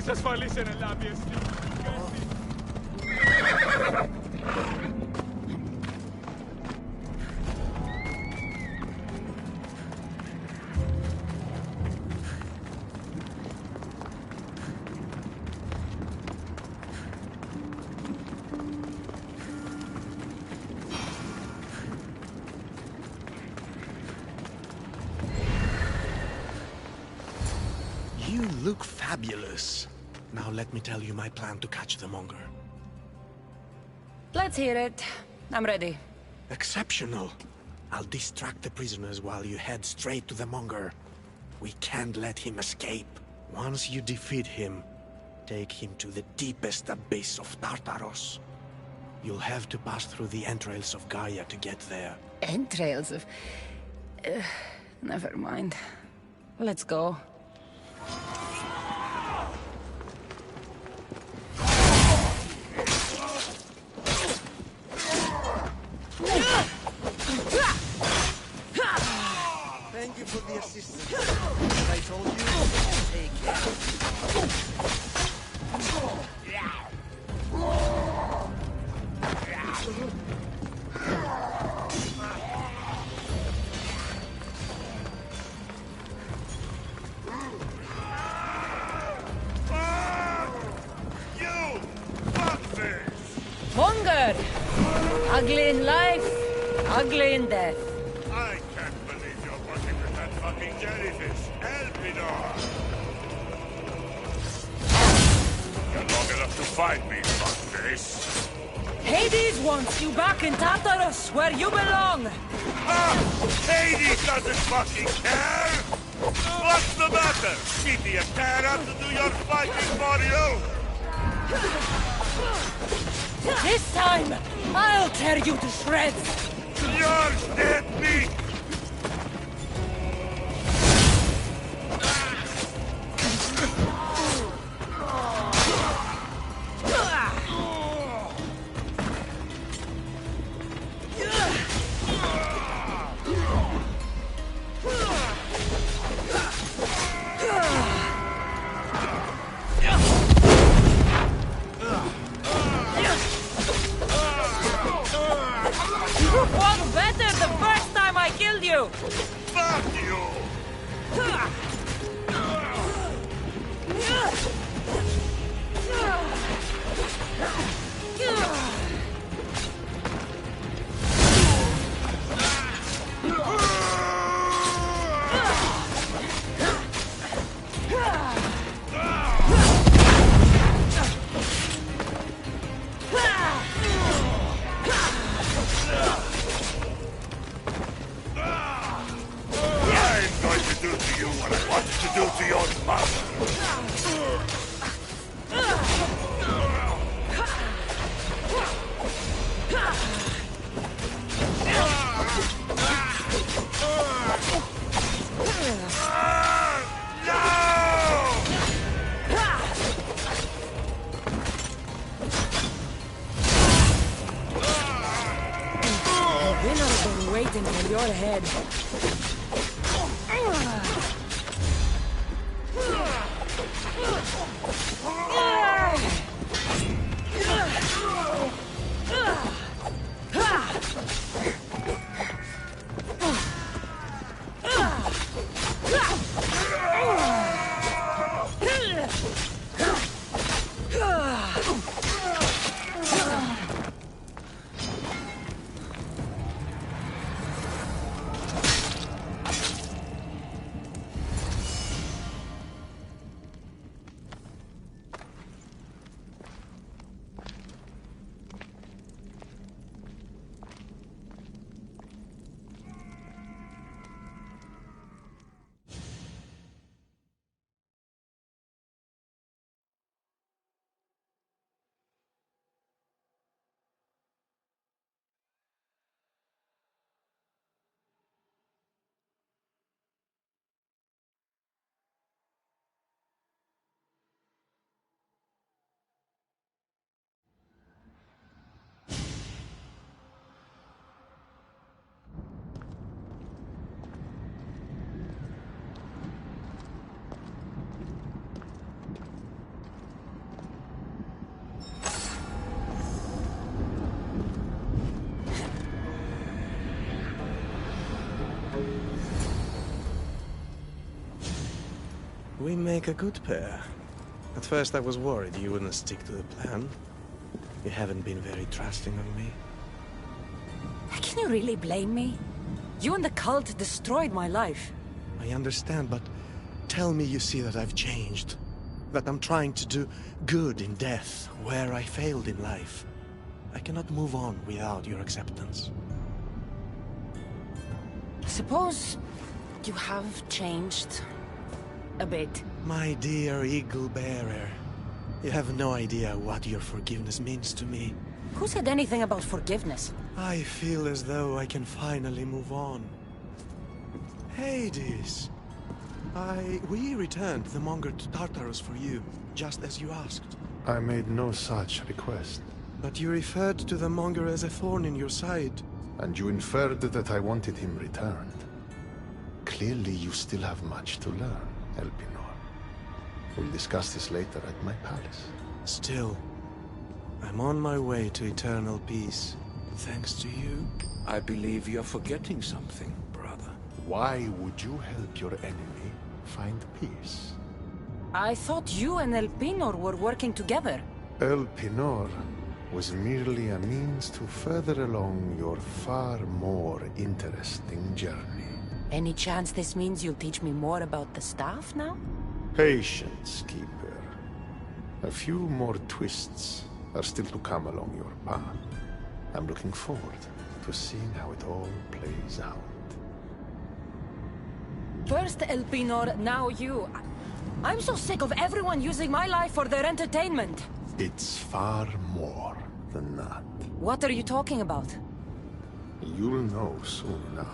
ασφαλής εν ελάβει εσύ. You look fabulous. Now let me tell you my plan to catch the monger. Let's hear it. I'm ready. Exceptional. I'll distract the prisoners while you head straight to the monger. We can't let him escape. Once you defeat him, take him to the deepest abyss of Tartaros. You'll have to pass through the entrails of Gaia to get there. Entrails of... never mind. Let's go. Thank you for the assistance. As I told you, take care. Monger! Ugly in life, ugly in death. I can't believe you're working with that fucking jellyfish. Elpidor! You're long enough to fight me, fuckface. Hades wants you back in Tartarus, where you belong! Ah! Hades doesn't fucking care! What's the matter? Give me a carrot to do your fighting for you! This time, I'll tear you to shreds! You're dead meat! You fought better the first time I killed you! Fuck you! I'm going to do to you what I wanted to do to your mother! Winner's been waiting for your head. We make a good pair. At first I was worried you wouldn't stick to the plan. You haven't been very trusting of me. Can you really blame me? You and the cult destroyed my life. I understand, but tell me you see that I've changed. That I'm trying to do good in death, where I failed in life. I cannot move on without your acceptance. Suppose you have changed a bit. My dear eagle bearer, you have no idea what your forgiveness means to me. Who said anything about forgiveness? I feel as though I can finally move on. Hades! We returned the Monger to Tartarus for you, just as you asked. I made no such request. But you referred to the Monger as a thorn in your side. And you inferred that I wanted him returned. Clearly you still have much to learn, Elpinor. We'll discuss this later at my palace. Still, I'm on my way to eternal peace, thanks to you. I believe you're forgetting something, brother. Why would you help your enemy find peace? I thought you and Elpinor were working together. Elpinor was merely a means to further along your far more interesting journey. Any chance this means you'll teach me more about the staff now? Patience, Keeper. A few more twists are still to come along your path. I'm looking forward to seeing how it all plays out. First Elpinor, now you. I'm so sick of everyone using my life for their entertainment. It's far more than that. What are you talking about? You'll know soon enough.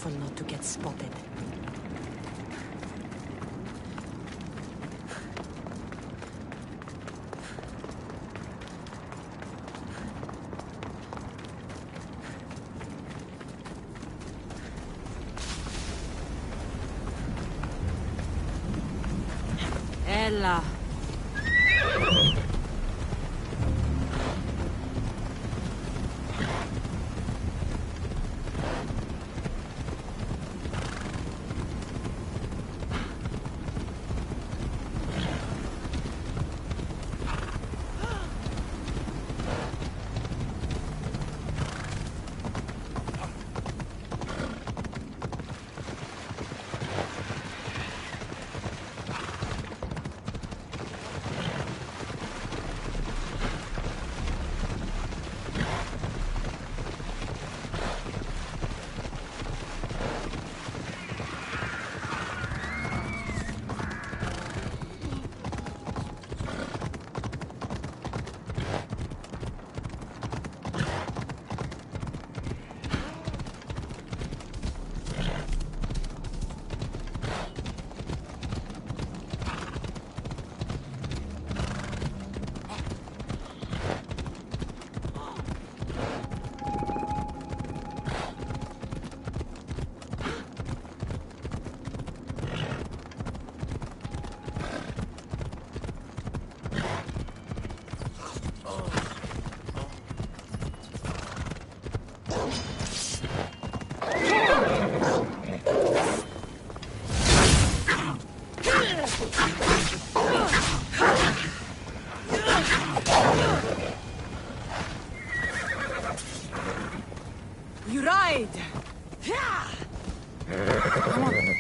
careful not to get spotted. Ella. You ride! Come on.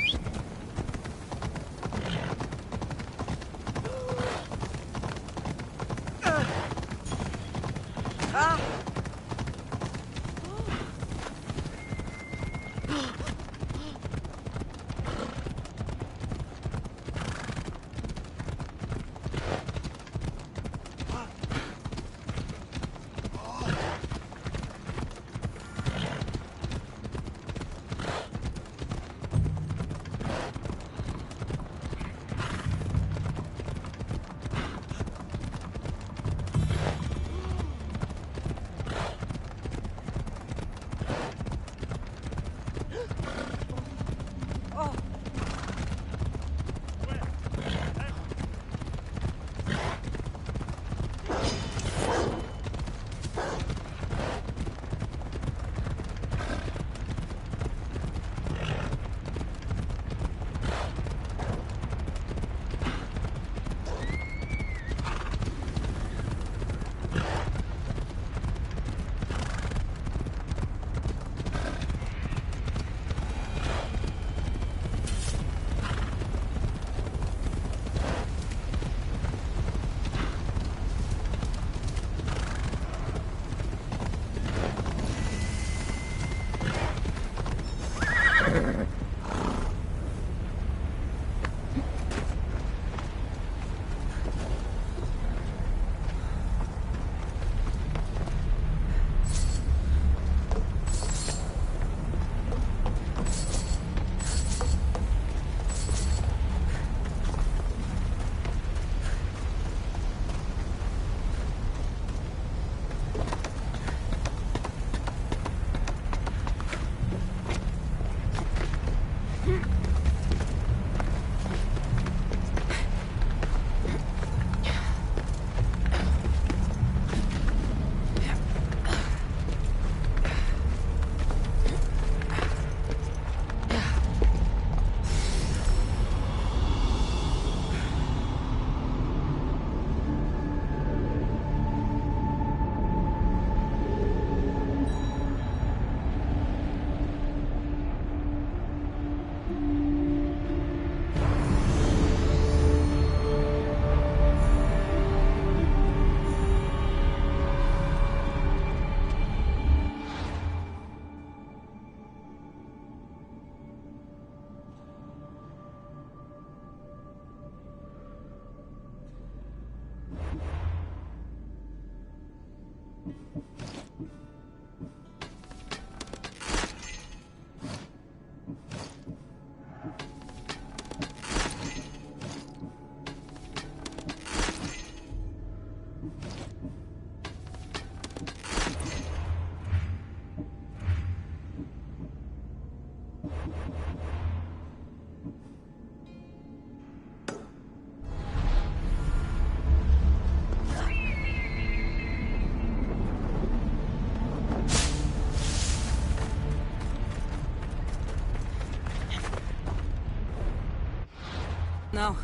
now.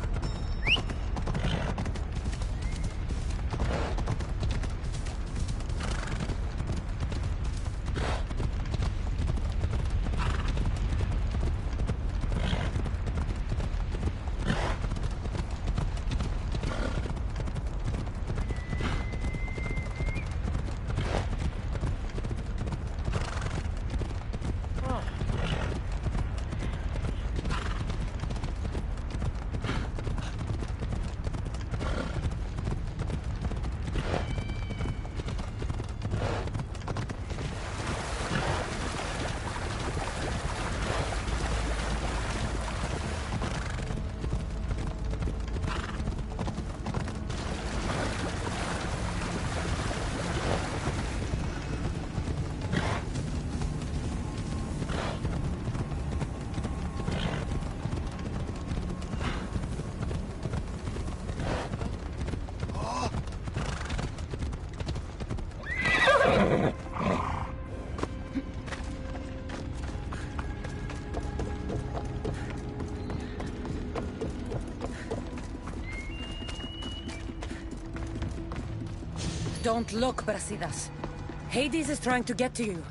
Don't look, Brasidas. Hades is trying to get to you.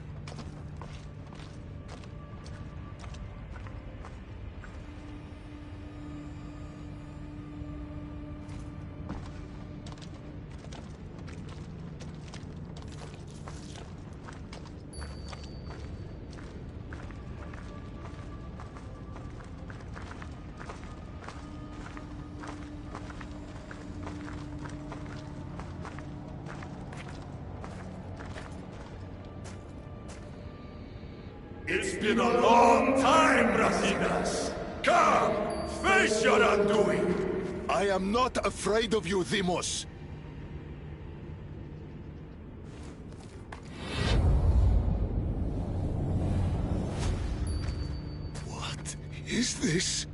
It's been a long time, Brasidas. Come, face your undoing. I am not afraid of you, Deimos. What is this?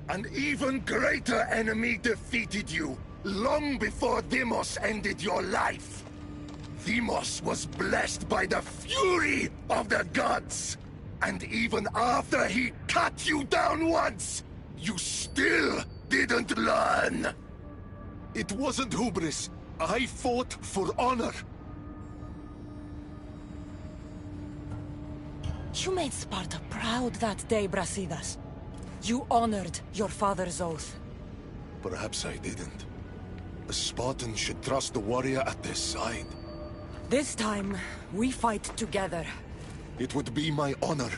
An even greater enemy defeated you, long before Deimos ended your life. Deimos was blessed by the fury of the gods. And even after he cut you down once, you still didn't learn. It wasn't hubris. I fought for honor. You made Sparta proud that day, Brasidas. You honored your father's oath. Perhaps I didn't. A Spartan should trust the warrior at their side. This time, we fight together. It would be my honor.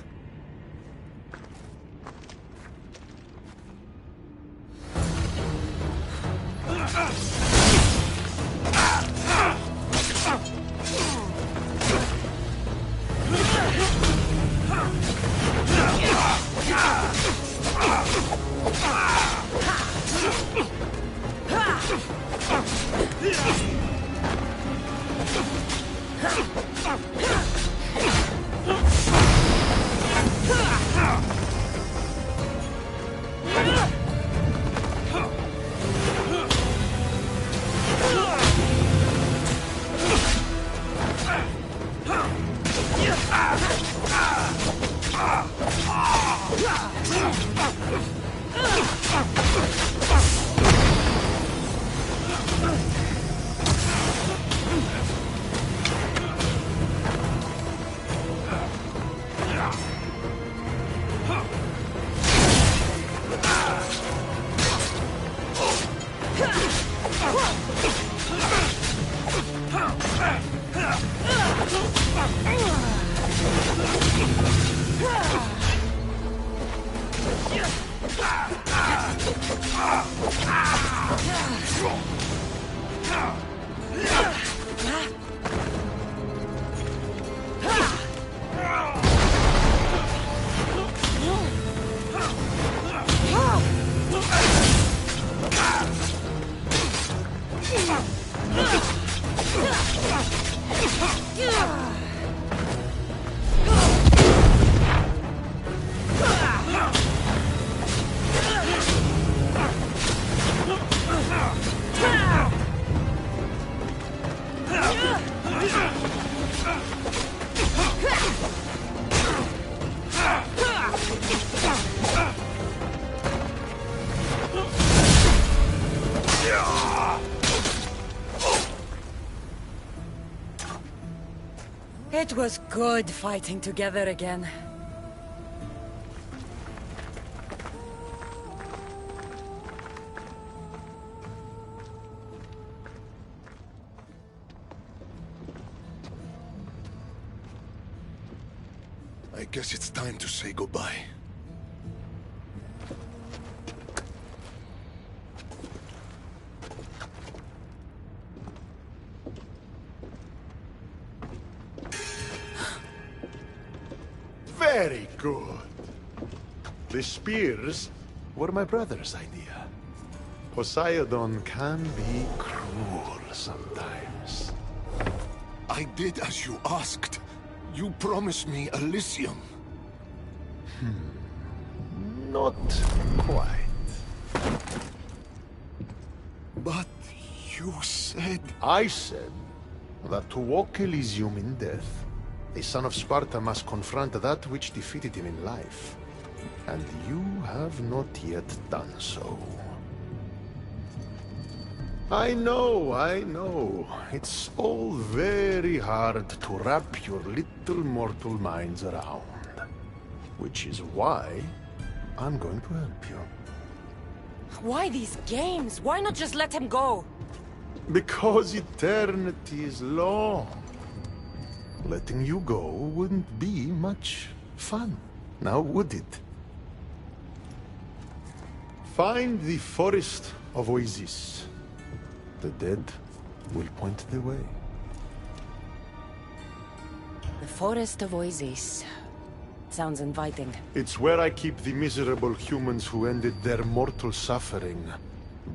It was good fighting together again. I guess it's time to say goodbye. Very good. The spears were my brother's idea. Poseidon can be cruel sometimes. I did as you asked. You promised me Elysium. Not quite. But you said... I said that to walk Elysium in death, the son of Sparta must confront that which defeated him in life. And you have not yet done so. I know. It's all very hard to wrap your little mortal minds around. Which is why I'm going to help you. Why these games? Why not just let him go? Because eternity is long. Letting you go wouldn't be much fun, now would it? Find the forest of Oasis. The dead will point the way. The forest of Oasis. Sounds inviting. It's where I keep the miserable humans who ended their mortal suffering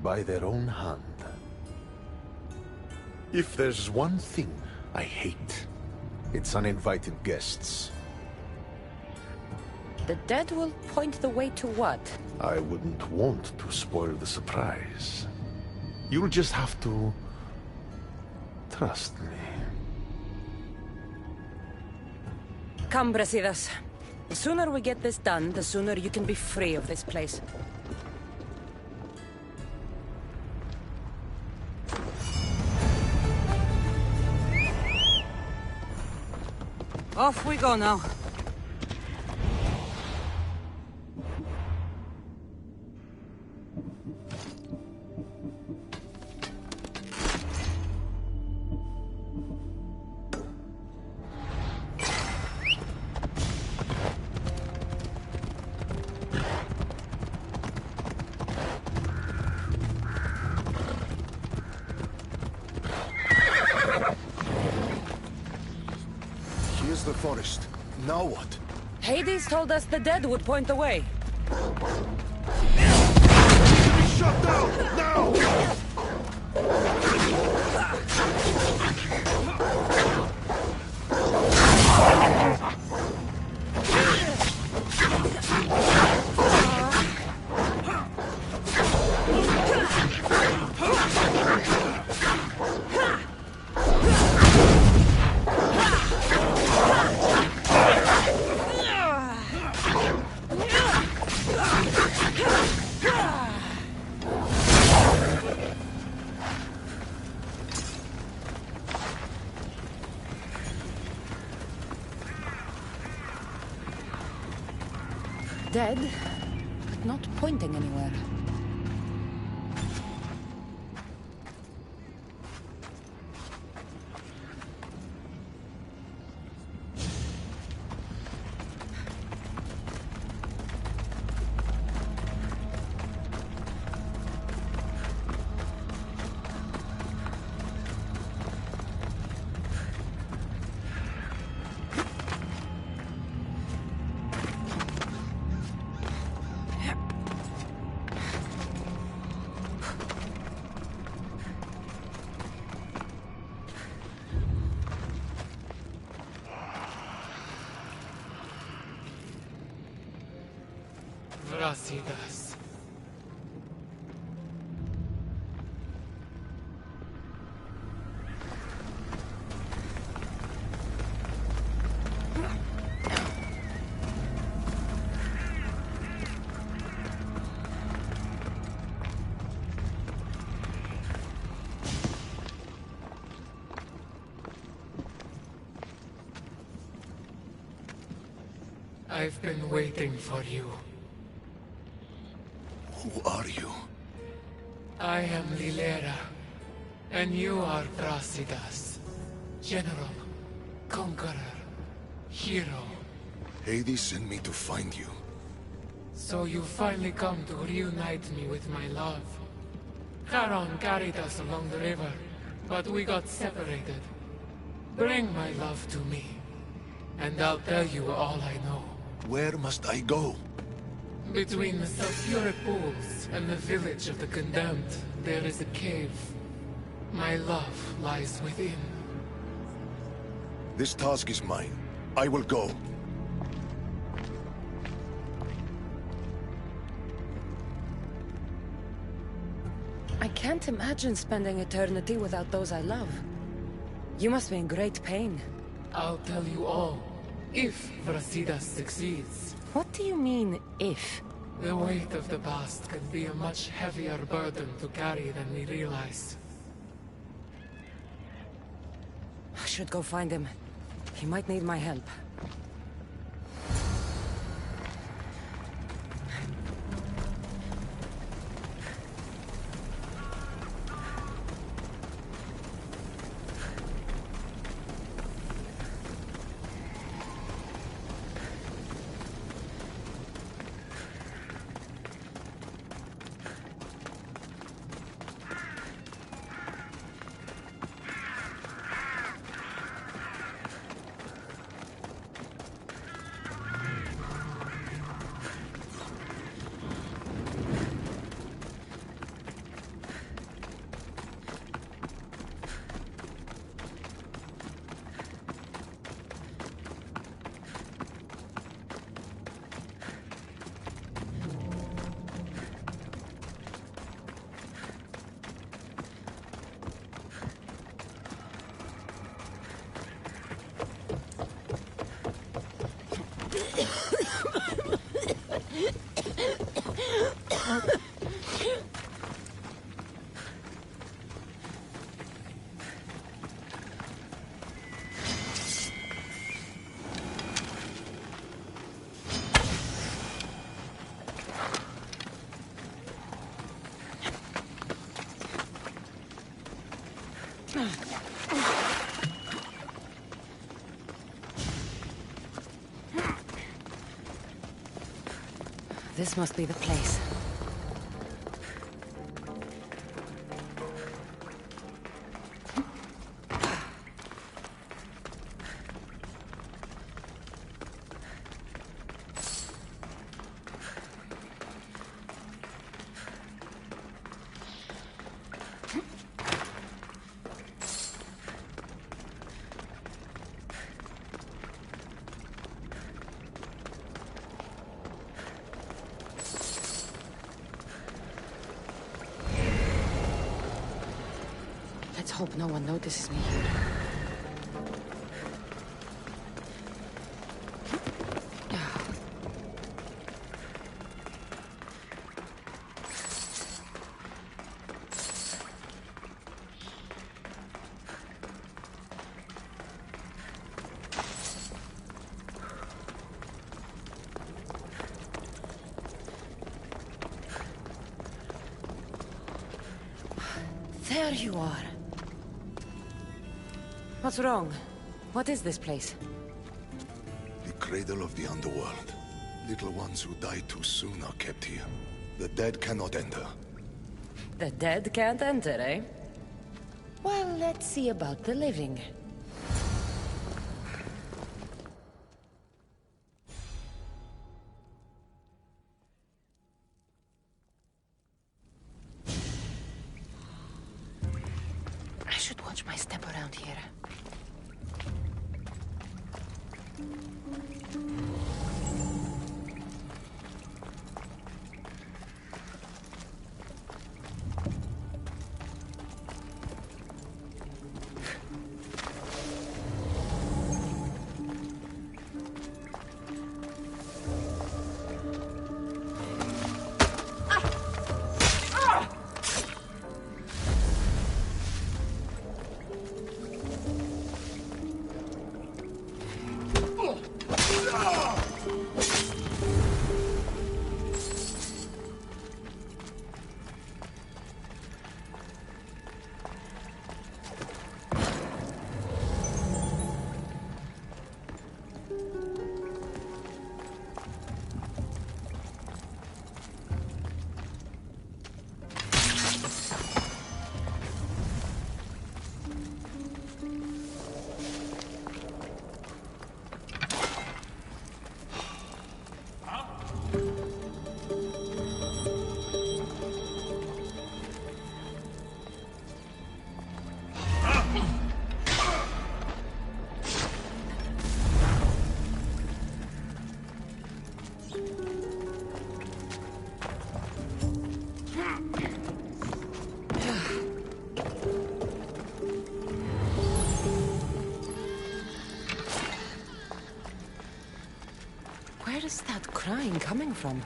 by their own hand. If there's one thing I hate, it's uninvited guests. The dead will point the way to what? I wouldn't want to spoil the surprise. You'll just have to trust me. Come, Brasidas. The sooner we get this done, the sooner you can be free of this place. Off we go now. Here's the forest. Now what? Hades told us the dead would point the way. Shut down! Now! Dead, but not pointing anywhere. Brasidas. I've been waiting for you. Who are you? I am Lilera, and you are Brasidas. General, conqueror, hero. Hades sent me to find you. So you finally come to reunite me with my love. Charon carried us along the river, but we got separated. Bring my love to me, and I'll tell you all I know. Where must I go? Between the sulfuric pools and the village of the condemned, there is a cave. My love lies within. This task is mine. I will go. I can't imagine spending eternity without those I love. You must be in great pain. I'll tell you all, if Brasidas succeeds. What do you mean, if? The weight of the past can be a much heavier burden to carry than we realize. I should go find him. He might need my help. This must be the place. Let's hope no one notices me here. There you are. What's wrong? What is this place? The cradle of the underworld. Little ones who die too soon are kept here. The dead cannot enter. The dead can't enter, eh? Well, let's see about the living. I should watch my step around here. is that crying coming from?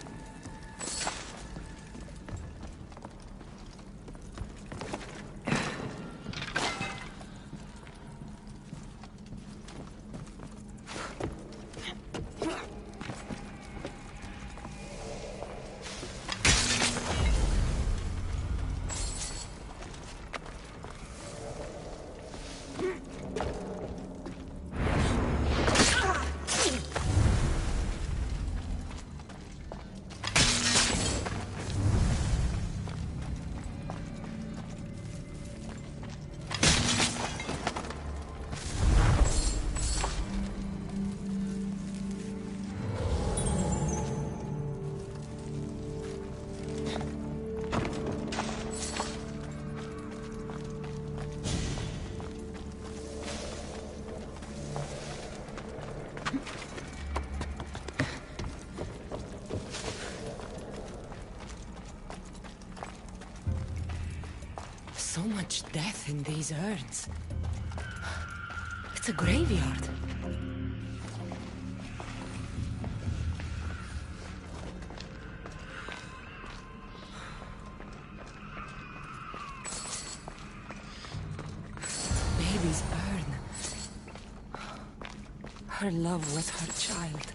So much death in these urns. It's a graveyard. Baby's urn. Her love was her child.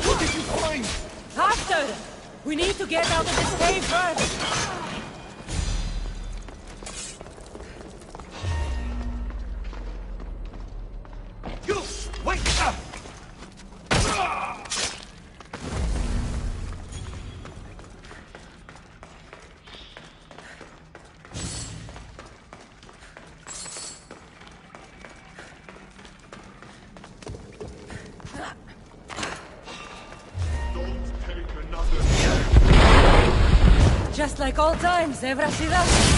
What did you find? Faster! We need to get out of this cave first! You! Wait! Just like old times, eh, Brasida?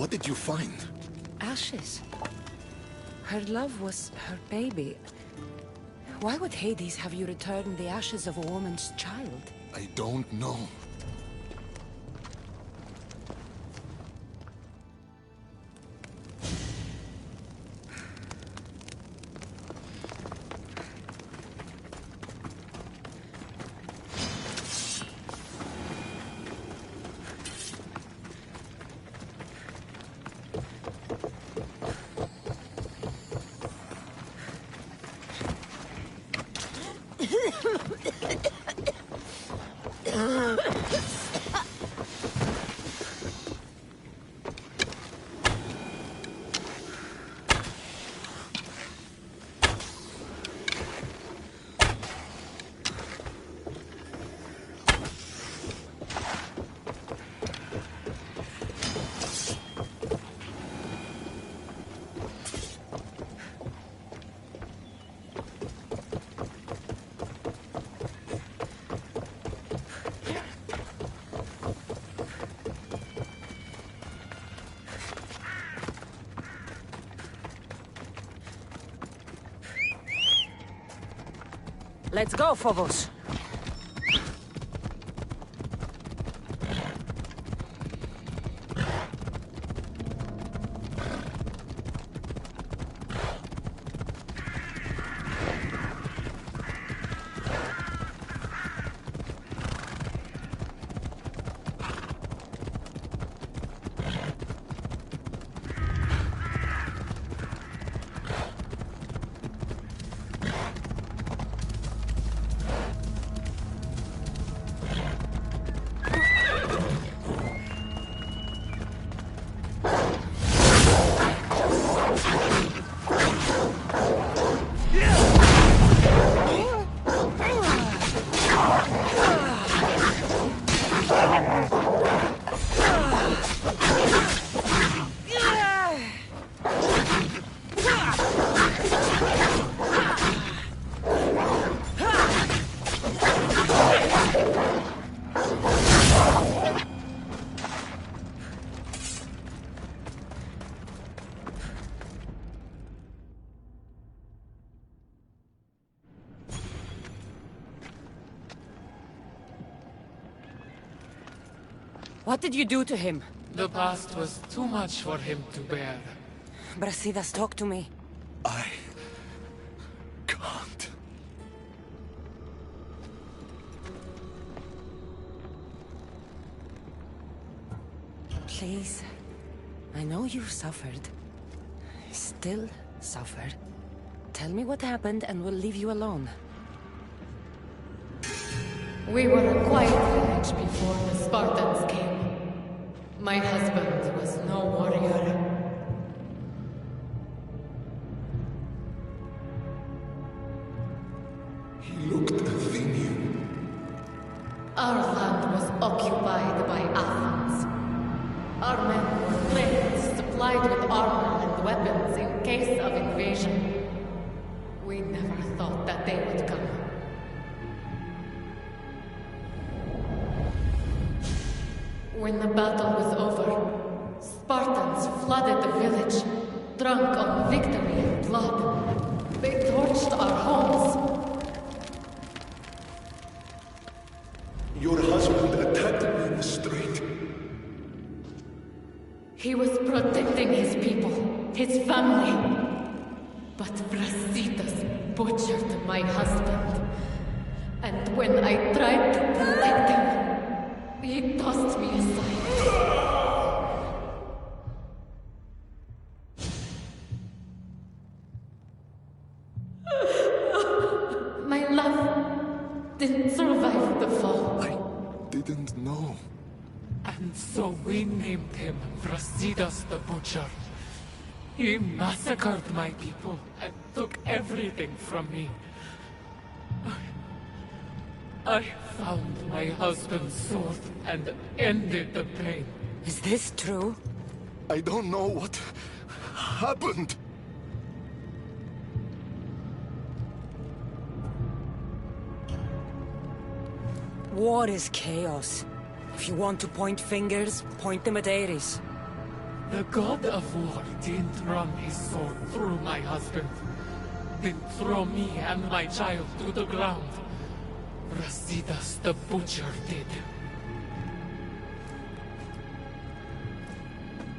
What did you find? Ashes. Her love was her baby. Why would Hades have you return the ashes of a woman's child? I don't know. Let's go, Phobos. What did you do to him? The past was too much for him to bear. Brasidas, talk to me. I can't. Please. I know you've suffered. Still suffer. Tell me what happened and we'll leave you alone. We were a quiet village before the Spartans came. My husband was no warrior. He looked Athenian. Our land was occupied by Athens. Our men were trained, supplied with armor and weapons in case of invasion. We never thought that they would come. When the battle was over, Spartans flooded the village, drunk on victory and blood. They torched our homes. Your husband attacked me in the street. He was protecting his people, his family. But Brasidas butchered my husband. And when I tried to protect him, he tossed me aside. My love didn't survive the fall. I didn't know. And so we named him Brasidas the Butcher. He massacred my people and took everything from me. I found my husband's sword and ended the pain. Is this true? I don't know what happened. War is chaos. If you want to point fingers, point them at Ares. The god of war didn't run his sword through my husband. then throw me and my child to the ground. Brasidas the Butcher did.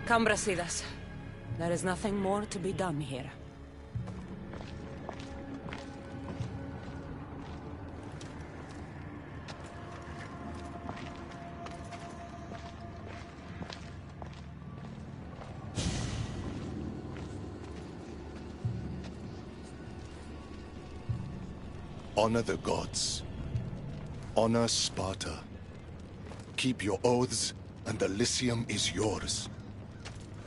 Come, Brasidas. There is nothing more to be done here. Honor the gods. Honor Sparta. Keep your oaths, and Elysium is yours.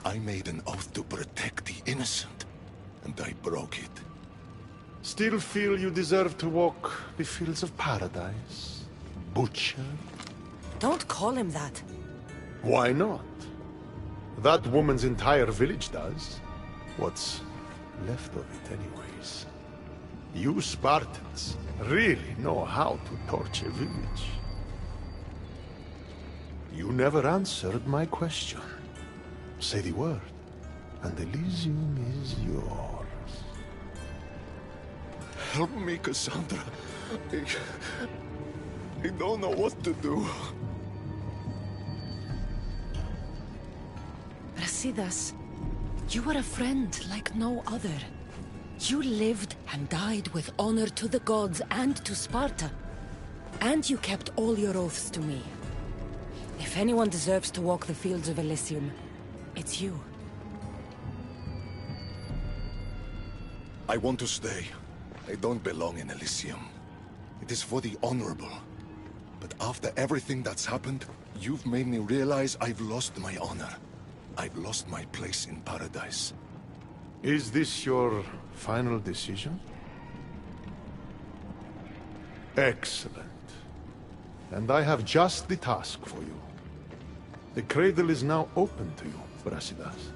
I made an oath to protect the innocent, and I broke it. Still feel you deserve to walk the fields of paradise, Butcher? Don't call him that. Why not? That woman's entire village does. What's left of it, anyways. You Spartans really know how to torch a village. You never answered my question. Say the word, and Elysium is yours. Help me, Cassandra. I don't know what to do. Brasidas, you were a friend like no other. You lived and died with honor to the gods and to Sparta. And you kept all your oaths to me. If anyone deserves to walk the fields of Elysium, it's you. I want to stay. I don't belong in Elysium. It is for the honorable. But after everything that's happened, you've made me realize I've lost my honor. I've lost my place in paradise. Is this your final decision? Excellent. And I have just the task for you. The cradle is now open to you, Brasidas.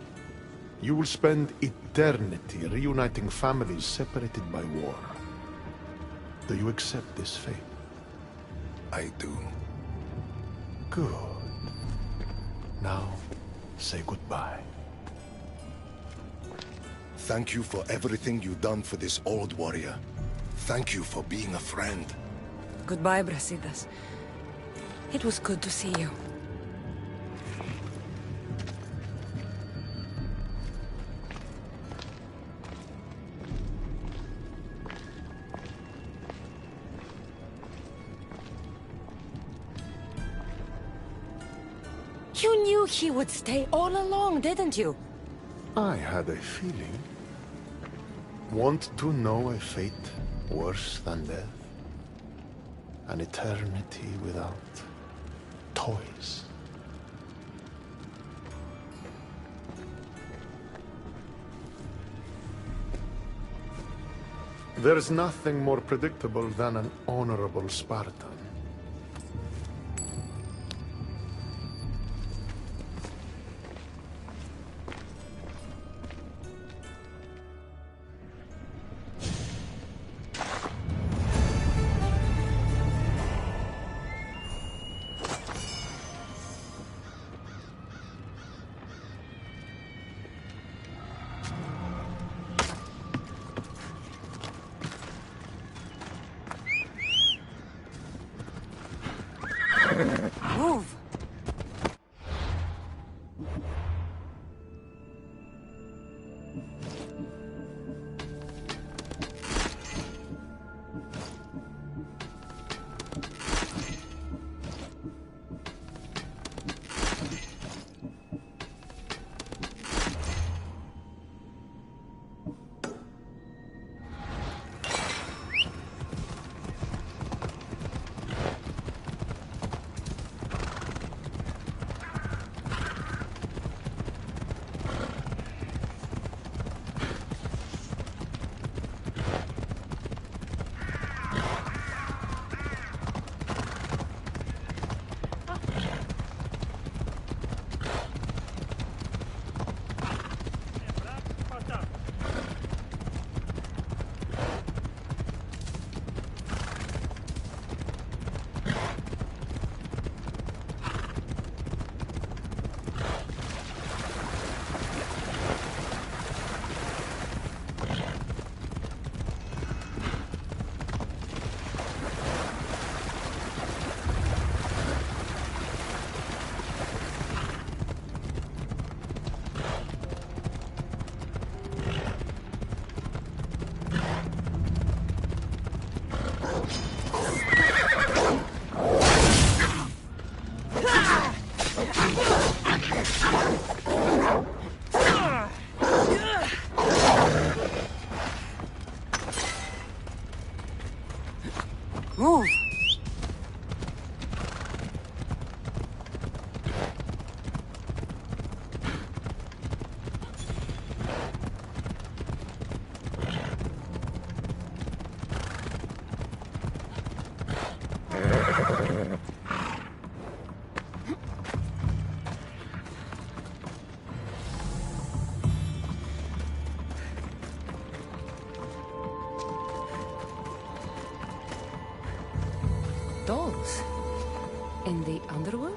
You will spend eternity reuniting families separated by war. Do you accept this fate? I do. Good. Now, say goodbye. Thank you for everything you've done for this old warrior. Thank you for being a friend. Goodbye, Brasidas. It was good to see you. You knew he would stay all along, didn't you? I had a feeling. Want to know a fate worse than death? An eternity without toys. There's nothing more predictable than an honorable Spartan. Dolls? In the underworld?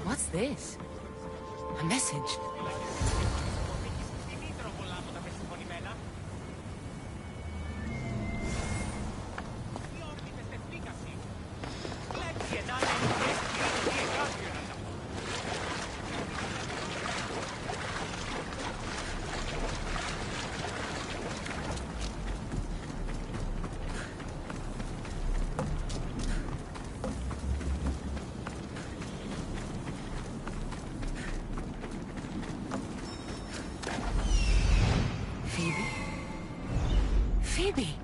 What's this? A message. Phoebe!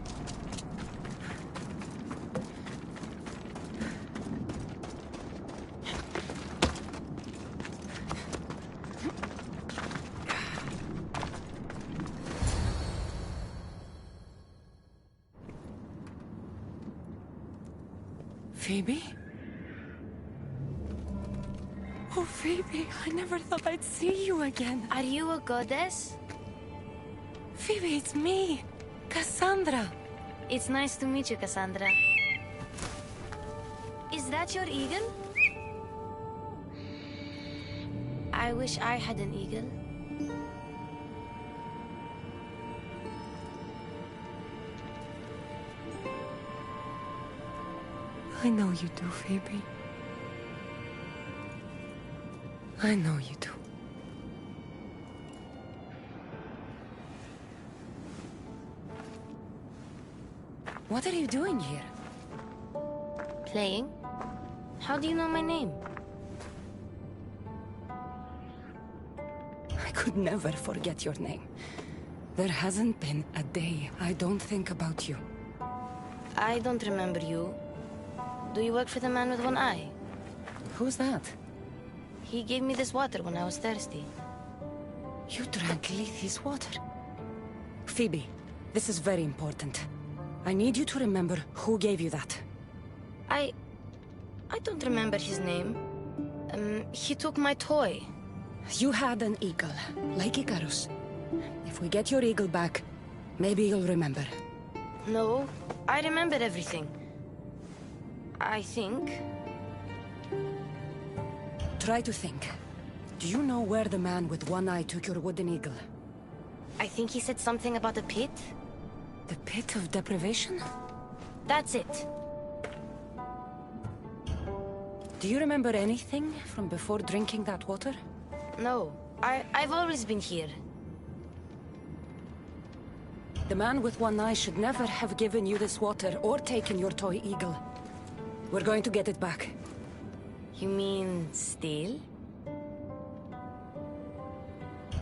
Phoebe? Oh, Phoebe, I never thought I'd see you again. Are you a goddess? Phoebe, it's me, Cassandra. It's nice to meet you, Cassandra. Is that your eagle? I wish I had an eagle. I know you do, Phoebe. I know you do. What are you doing here? Playing? How do you know my name? I could never forget your name. There hasn't been a day I don't think about you. I don't remember you. Do you work for the man with one eye? Who's that? He gave me this water when I was thirsty. You drank Lethe's water. Phoebe, this is very important. I need you to remember who gave you that. I don't remember his name. He took my toy. You had an eagle, like Icarus. If we get your eagle back, maybe you'll remember. No, I remember everything. I think. Try to think. Do you know where the man with one eye took your wooden eagle? I think he said something about a pit. The pit of deprivation? That's it. Do you remember anything from before drinking that water? No, I've always been here. The man with one eye should never have given you this water or taken your toy eagle. We're going to get it back. You mean steal?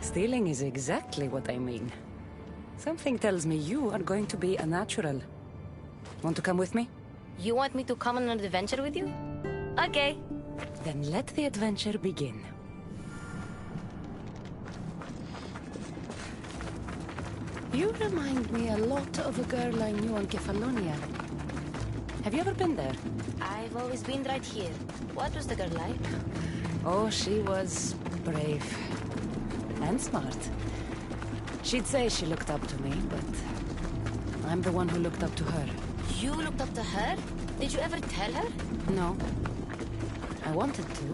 Stealing is exactly what I mean. Something tells me you are going to be a natural. Want to come with me? You want me to come on an adventure with you? Okay. Then let the adventure begin. You remind me a lot of a girl I knew on Kefalonia. Have you ever been there? I've always been right here. What was the girl like? Oh, she was brave. And smart. She'd say she looked up to me, but I'm the one who looked up to her. You looked up to her? Did you ever tell her? No. I wanted to.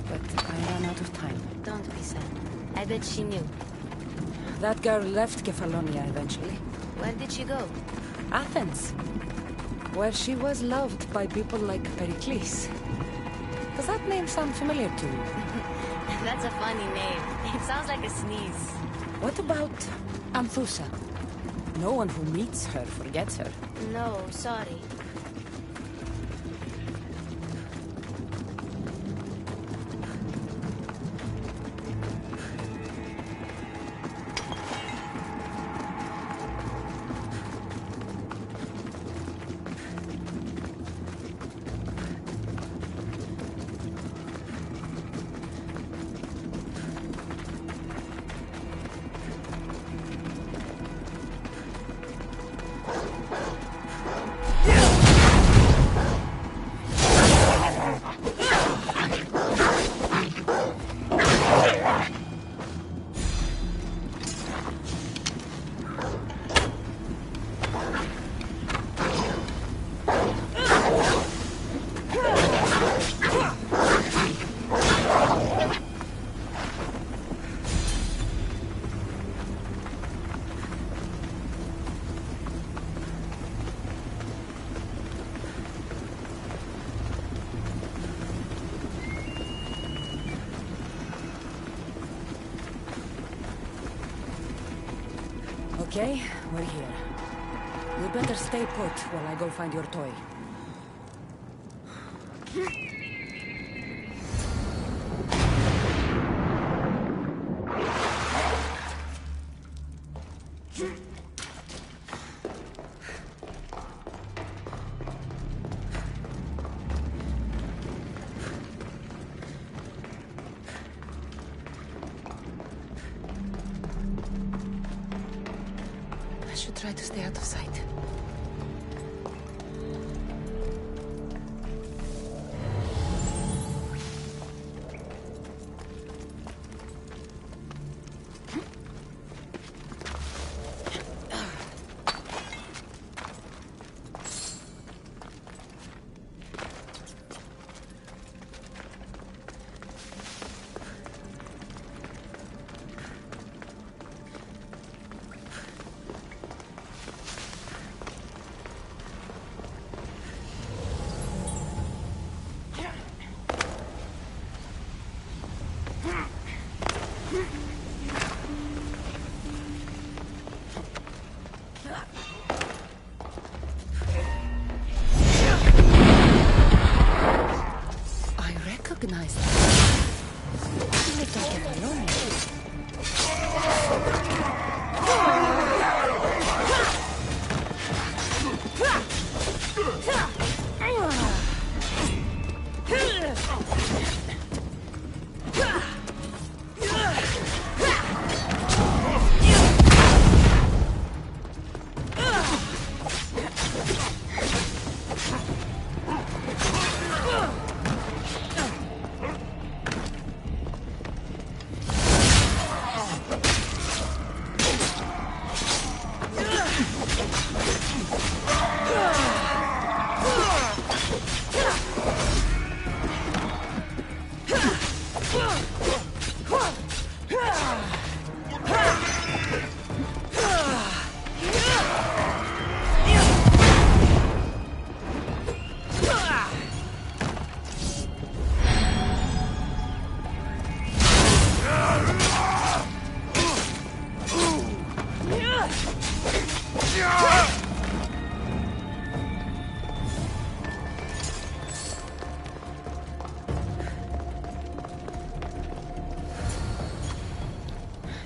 But I ran out of time. Don't be sad. I bet she knew. That girl left Kefalonia eventually. Where did she go? Athens. Where she was loved by people like Pericles. Does that name sound familiar to you? That's a funny name. It sounds like a sneeze. What about Amphusa? No one who meets her forgets her. No, sorry. Okay, we're here. You better stay put while I go find your toy. I should try to stay out of sight. I recognize that. You look like a Maloney.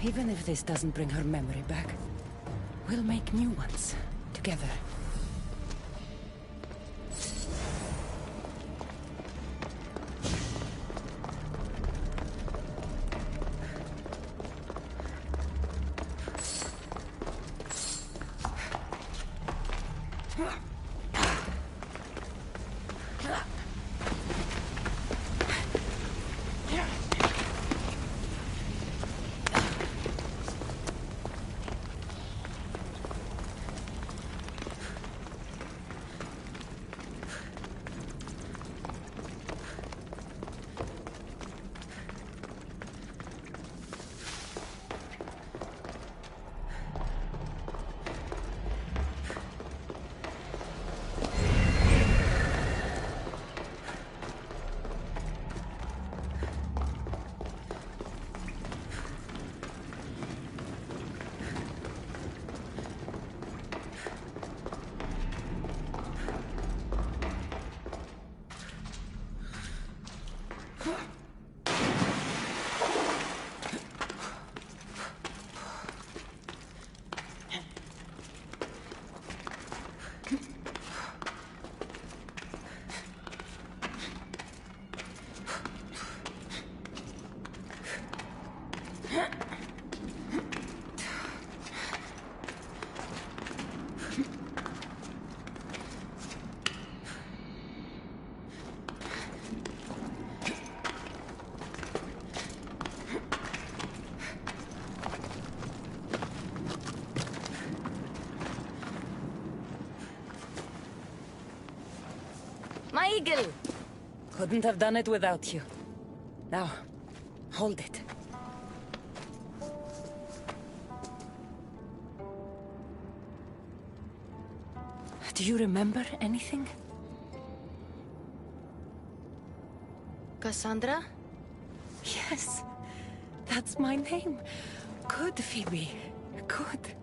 Even if this doesn't bring her memory back, we'll make new ones, together. My eagle! Couldn't have done it without you. Now, hold it. Do you remember anything? Cassandra? Yes, that's my name. Good, Phoebe. Good.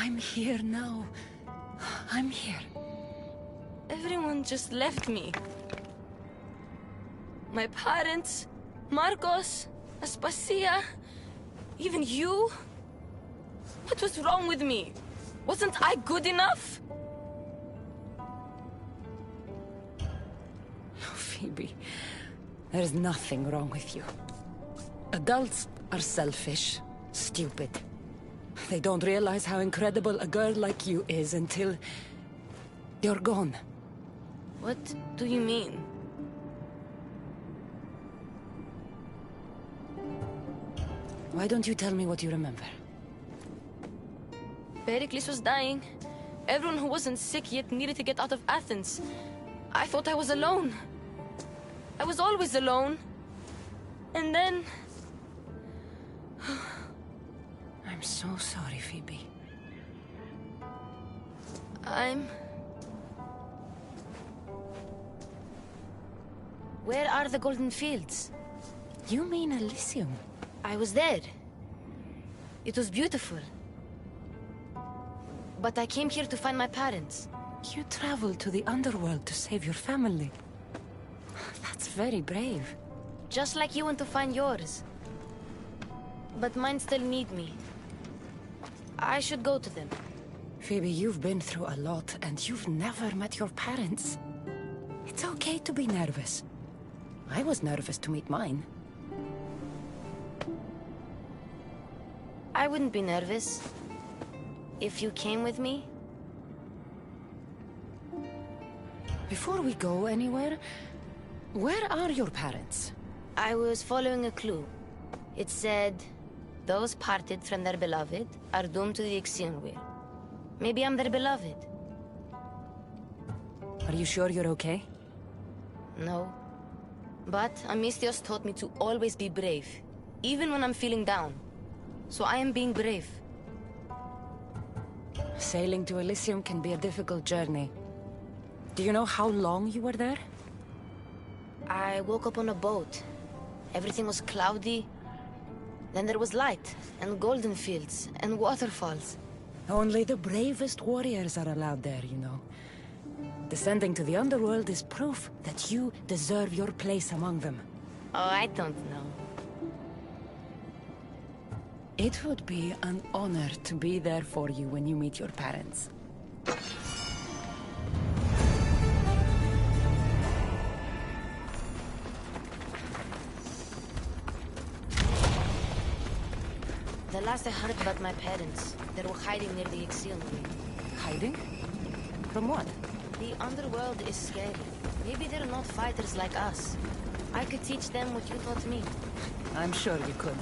I'm here now. I'm here. Everyone just left me. My parents, Marcos, Aspasia, even you. What was wrong with me? Wasn't I good enough? Oh, Phoebe, there's nothing wrong with you. Adults are selfish, stupid. They don't realize how incredible a girl like you is until you're gone. What do you mean? Why don't you tell me what you remember? Pericles was dying. Everyone who wasn't sick yet needed to get out of Athens. I thought I was alone. I was always alone. And then... I'm so sorry, Phoebe. Where are the Golden Fields? You mean Elysium? I was there. It was beautiful. But I came here to find my parents. You traveled to the underworld to save your family. That's very brave. Just like you went to find yours. But mine still need me. I should go to them. Phoebe, you've been through a lot, and you've never met your parents. It's okay to be nervous. I was nervous to meet mine. I wouldn't be nervous if you came with me. Before we go anywhere, where are your parents? I was following a clue. It said, those parted from their beloved are doomed to the Aegean Sea. Maybe I'm their beloved. Are you sure you're okay? No. But Amistios taught me to always be brave, even when I'm feeling down. So I am being brave. Sailing to Elysium can be a difficult journey. Do you know how long you were there? I woke up on a boat. Everything was cloudy. Then there was light, and golden fields, and waterfalls. Only the bravest warriors are allowed there, you know. Descending to the underworld is proof that you deserve your place among them. Oh, I don't know. It would be an honor to be there for you when you meet your parents. The last I heard about my parents, they were hiding near the Aegean Sea. Hiding? From what? The underworld is scary. Maybe they're not fighters like us. I could teach them what you taught me. I'm sure you could.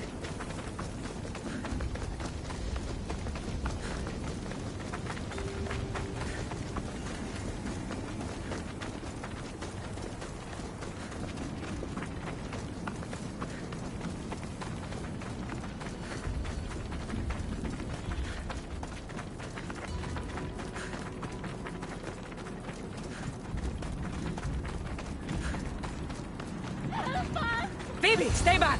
Phoebe, stay back!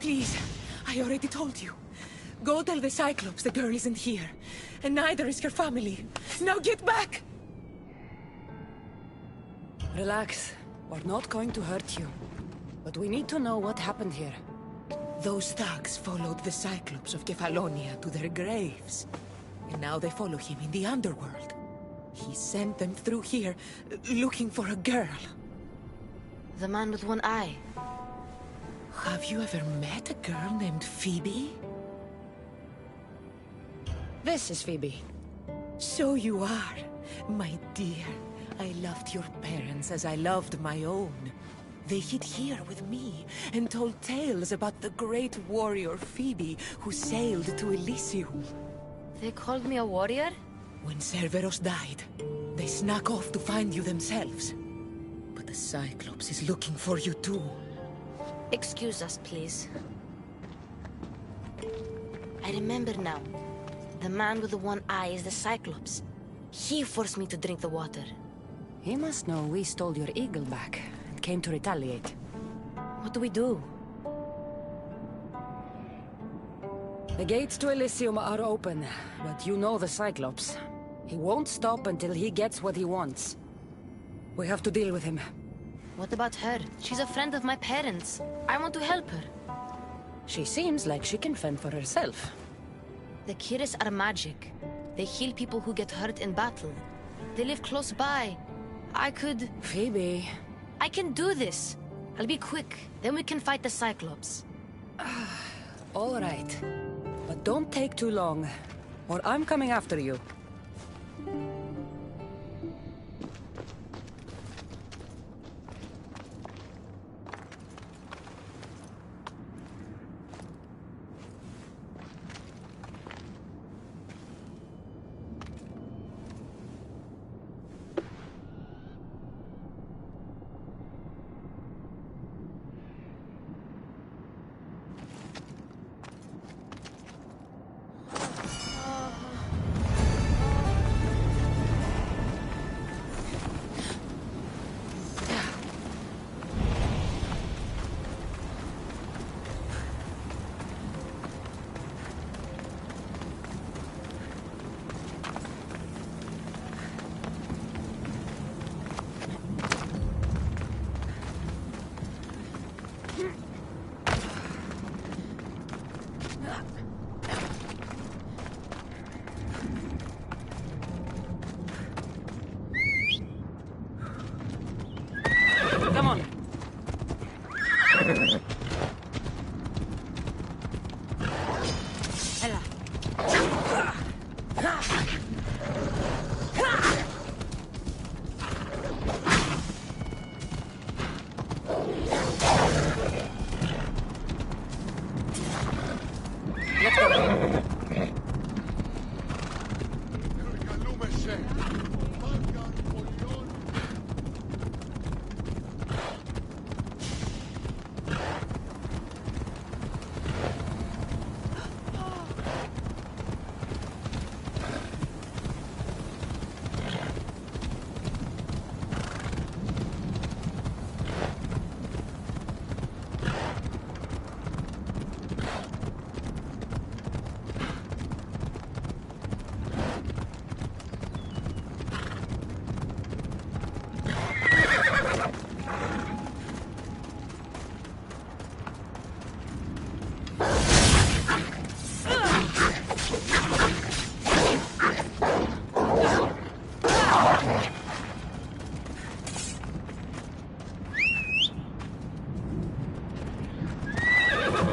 Please, I already told you. Go tell the Cyclops the girl isn't here. And neither is her family. Now get back! Relax. We're not going to hurt you. But we need to know what happened here. Those thugs followed the Cyclops of Kefalonia to their graves. And now they follow him in the underworld. He sent them through here, looking for a girl. The man with one eye. Have you ever met a girl named Phoebe? This is Phoebe. So you are, my dear. I loved your parents as I loved my own. They hid here with me and told tales about the great warrior Phoebe who sailed to Elysium. They called me a warrior? When Cerberus died, they snuck off to find you themselves. But the Cyclops is looking for you too. Excuse us, please. I remember now. The man with the one eye is the Cyclops. He forced me to drink the water. He must know we stole your eagle back and came to retaliate. What do we do? The gates to Elysium are open, but you know the Cyclops. He won't stop until he gets what he wants. We have to deal with him. What about her? She's a friend of my parents. I want to help her. She seems like she can fend for herself. The Kiris are magic. They heal people who get hurt in battle. They live close by. I could... Phoebe... I can do this. I'll be quick. Then we can fight the Cyclops. All right. But don't take too long, or I'm coming after you. Come on. Ella. Let's go.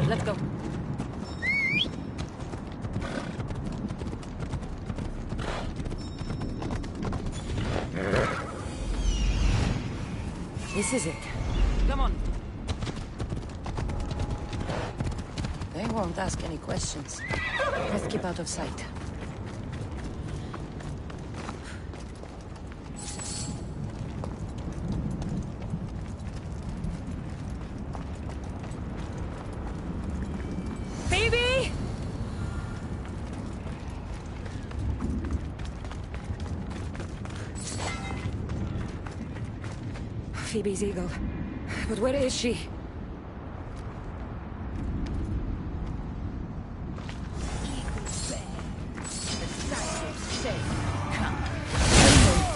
Let's go. This is it. Come on. They won't ask any questions. Let's keep out of sight. Phoebe! Phoebe's eagle. But where is she?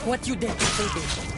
What you did to Phoebe?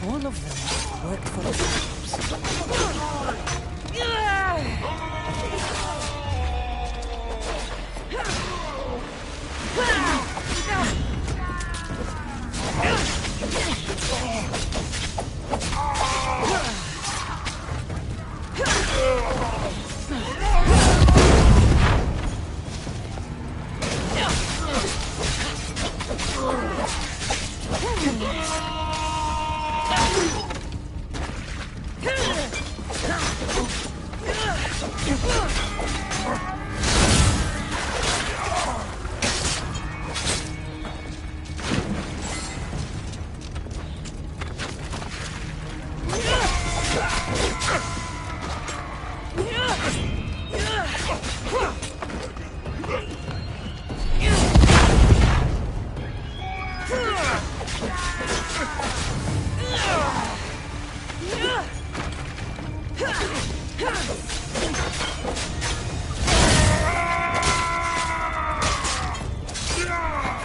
All of them worked for us.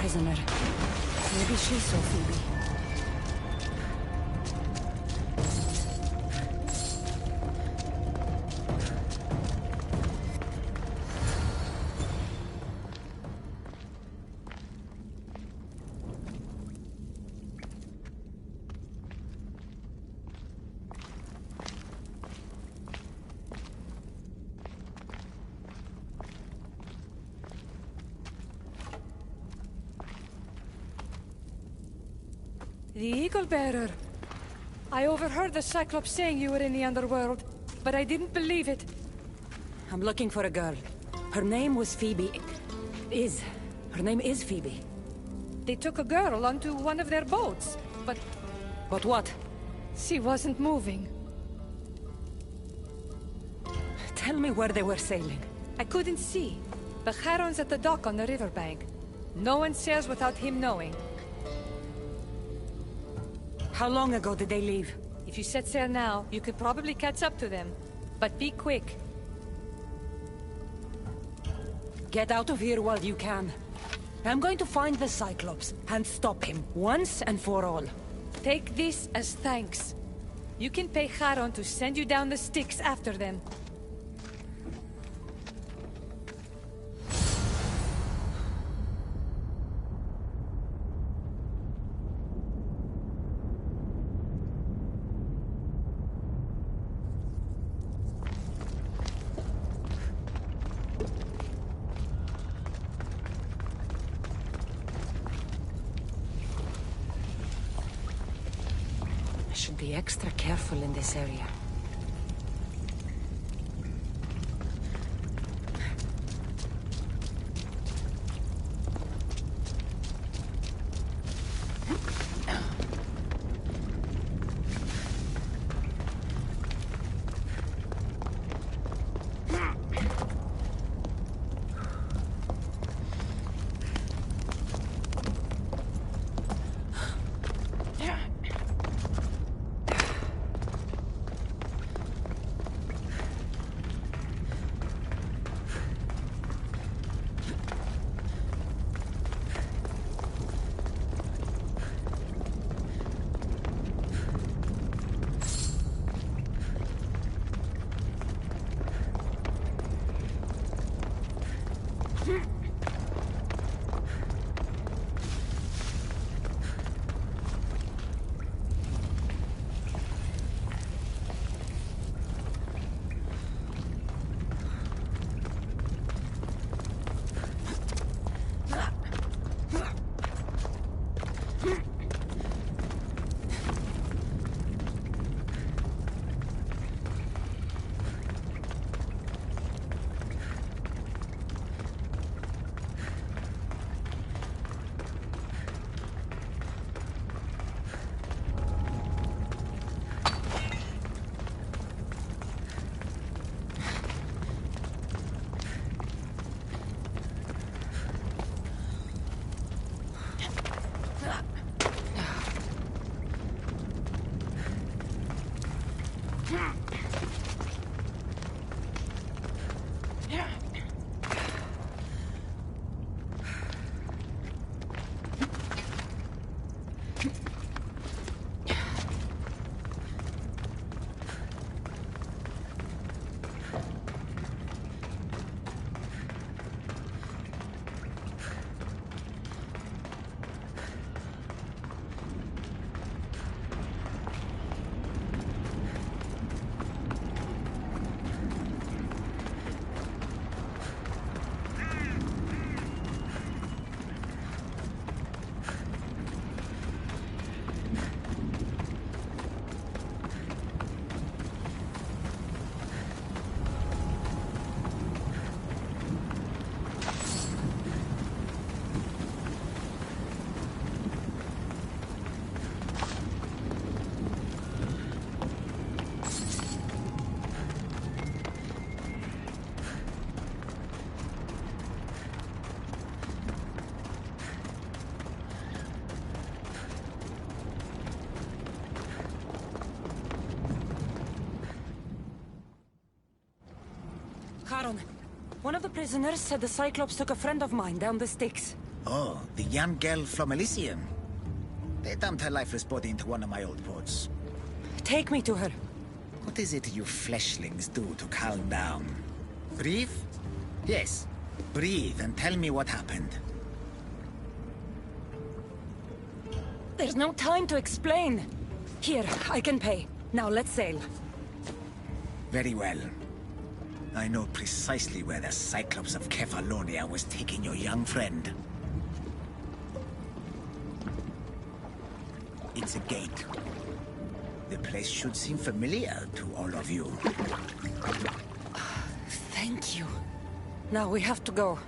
Prisoner. Maybe she saw Phoebe. The Eagle Bearer. I overheard the Cyclops saying you were in the underworld, but I didn't believe it. I'm looking for a girl. Her name was Phoebe. Her name is Phoebe. They took a girl onto one of their boats, but... But what? She wasn't moving. Tell me where they were sailing. I couldn't see, but Charon's at the dock on the riverbank. No one sails without him knowing. How long ago did they leave? If you set sail now, you could probably catch up to them. But be quick. Get out of here while you can. I'm going to find the Cyclops and stop him once and for all. Take this as thanks. You can pay Charon to send you down the Styx after them. Be extra careful in this area. Charon, one of the prisoners said the Cyclops took a friend of mine down the Styx. Oh, the young girl from Elysium. They dumped her lifeless body into one of my old ports. Take me to her. What is it you fleshlings do to calm down? Breathe? Yes, breathe and tell me what happened. There's no time to explain. Here, I can pay. Now let's sail. Very well. I know precisely where the Cyclops of Kefalonia was taking your young friend. It it's a gate. The place should seem familiar to all of you. Thank you. Now we have to go.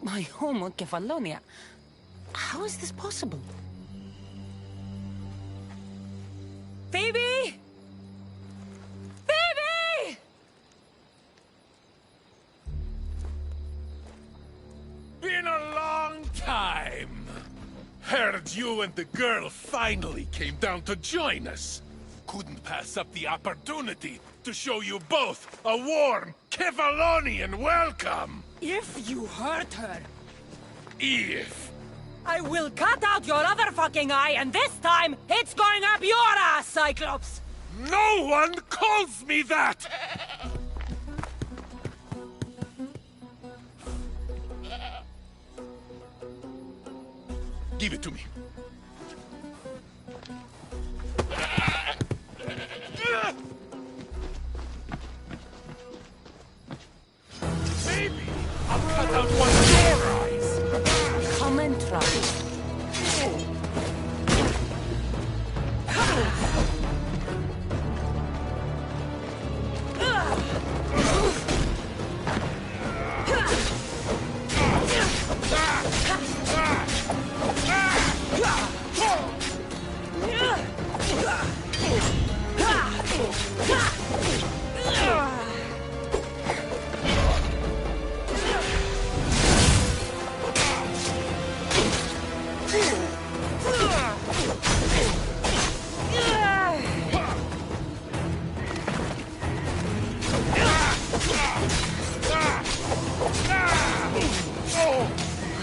My home on Kefalonia. How is this possible? Phoebe! Phoebe! Been a long time. Heard you and the girl finally came down to join us. Couldn't pass up the opportunity to show you both a warm Kefalonian welcome. If you hurt her, If. I will cut out your other fucking eye, and this time, it's going up your ass, Cyclops! No one calls me that! Give it to me. Maybe I'll cut out one of your eyes. Come and try.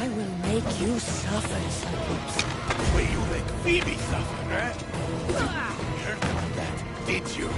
I will make you suffer, Cyclops. Way you make Phoebe suffer, eh? You heard about that, did you?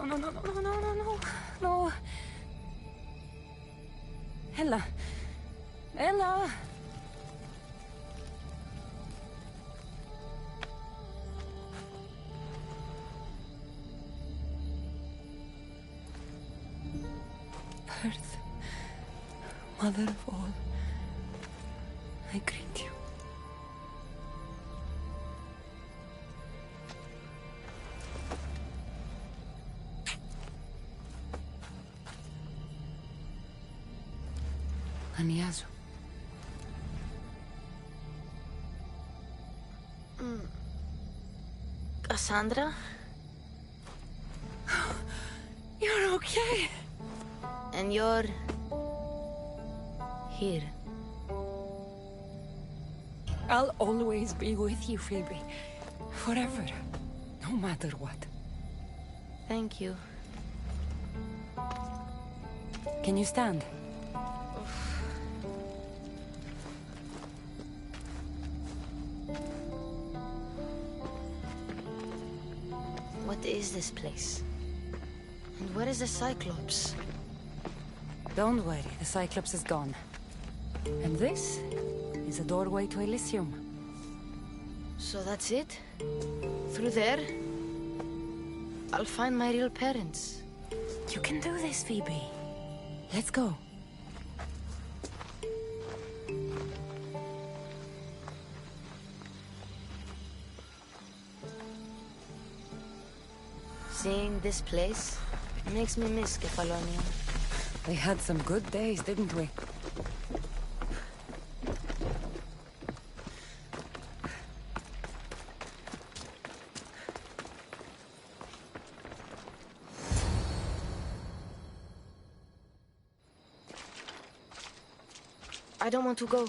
no, no, no, no, no, no, no, no, no. Ella. Ella. Earth, mother of all, I greet you. Aniazu. Cassandra? You're okay. And you're... here. I'll always be with you, Phoebe. Forever. No matter what. Thank you. Can you stand? What is this place? And where is the Cyclops? Don't worry, the Cyclops is gone. And this is a doorway to Elysium. So that's it? Through there? I'll find my real parents. You can do this, Phoebe. Let's go. Seeing this place makes me miss Kefalonia. We had some good days, didn't we? I don't want to go.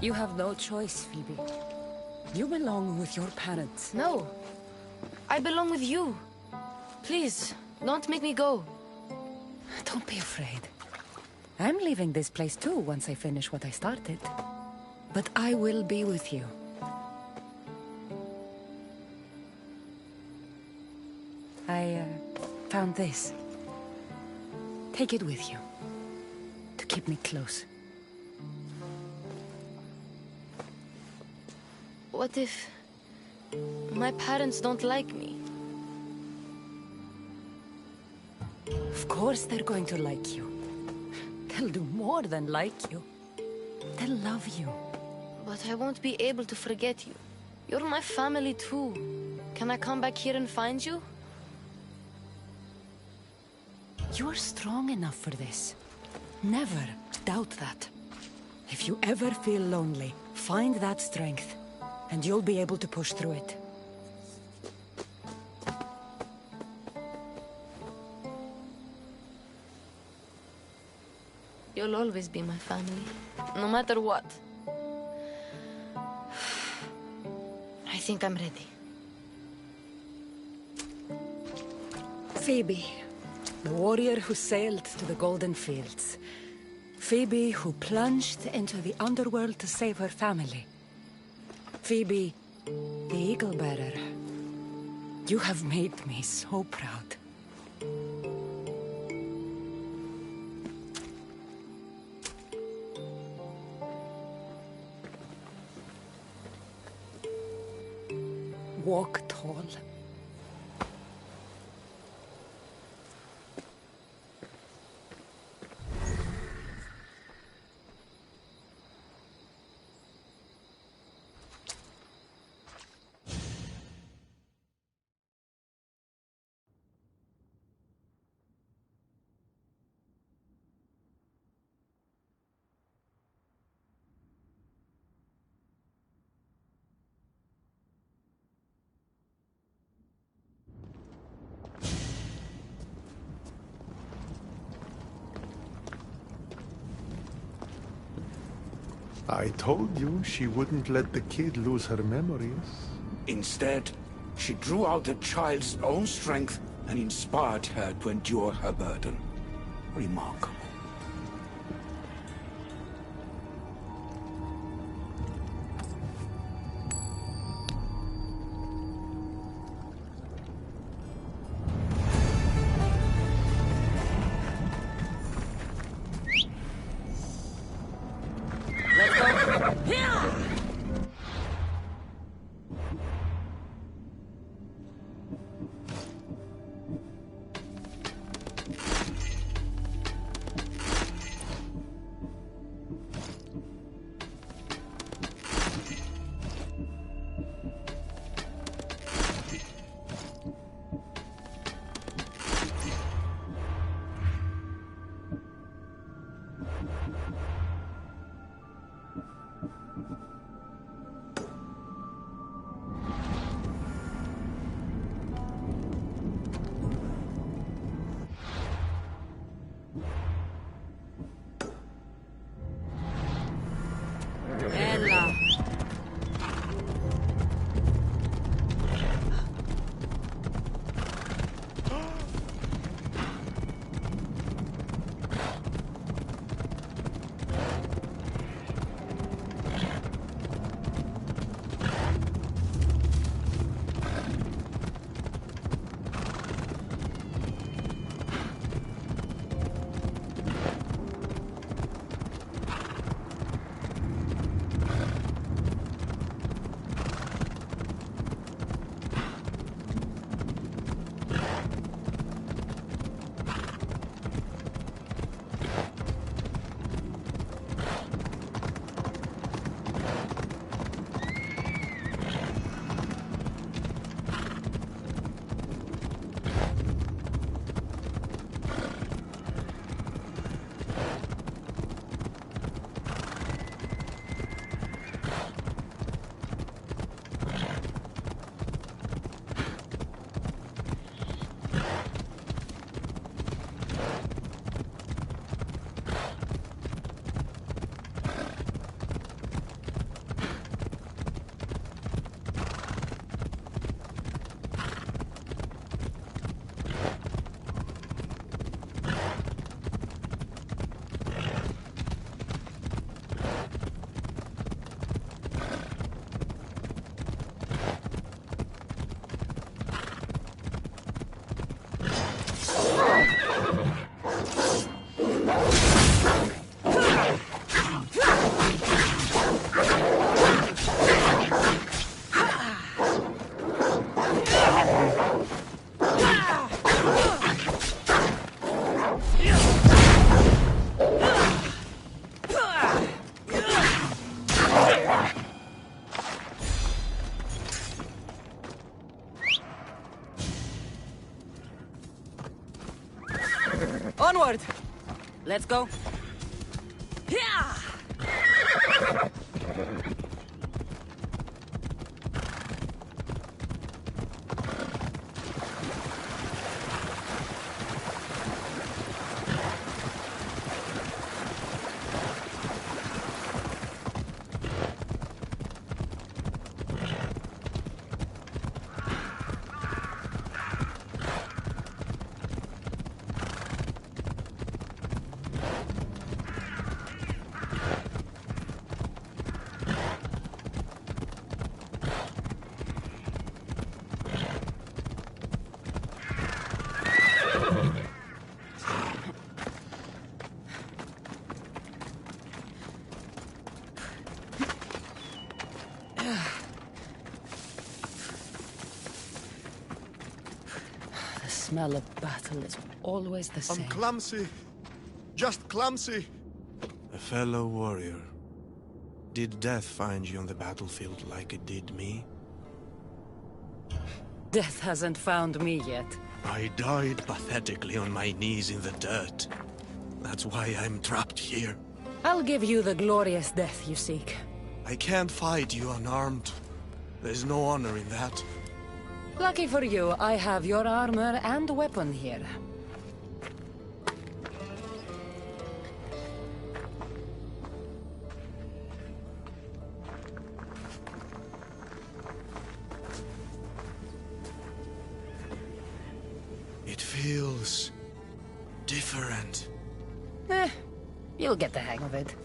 You have no choice, Phoebe. You belong with your parents. No. I belong with you. Please, don't make me go. Don't be afraid. I'm leaving this place too once I finish what I started. But I will be with you. I found this. Take it with you. To keep me close. What if... my parents don't like me? Of course they're going to like you. They'll do more than like you. They'll love you. But I won't be able to forget you. You're my family too. Can I come back here and find you? You're strong enough for this. Never doubt that. If you ever feel lonely, find that strength, and you'll be able to push through it. You'll always be my family, no matter what. I think I'm ready. Phoebe, the warrior who sailed to the Golden Fields. Phoebe who plunged into the underworld to save her family. Phoebe, the Eagle Bearer. You have made me so proud. Walk tall. I told you she wouldn't let the kid lose her memories. Instead, she drew out the child's own strength and inspired her to endure her burden. Remarkable. Onward! Let's go. Yeah! The smell of battle is always the same. I'm clumsy. Just clumsy. A fellow warrior. Did death find you on the battlefield like it did me? Death hasn't found me yet. I died pathetically on my knees in the dirt. That's why I'm trapped here. I'll give you the glorious death you seek. I can't fight you unarmed. There's no honor in that. Lucky for you, I have your armor and weapon here. It feels different. You'll get the hang of it.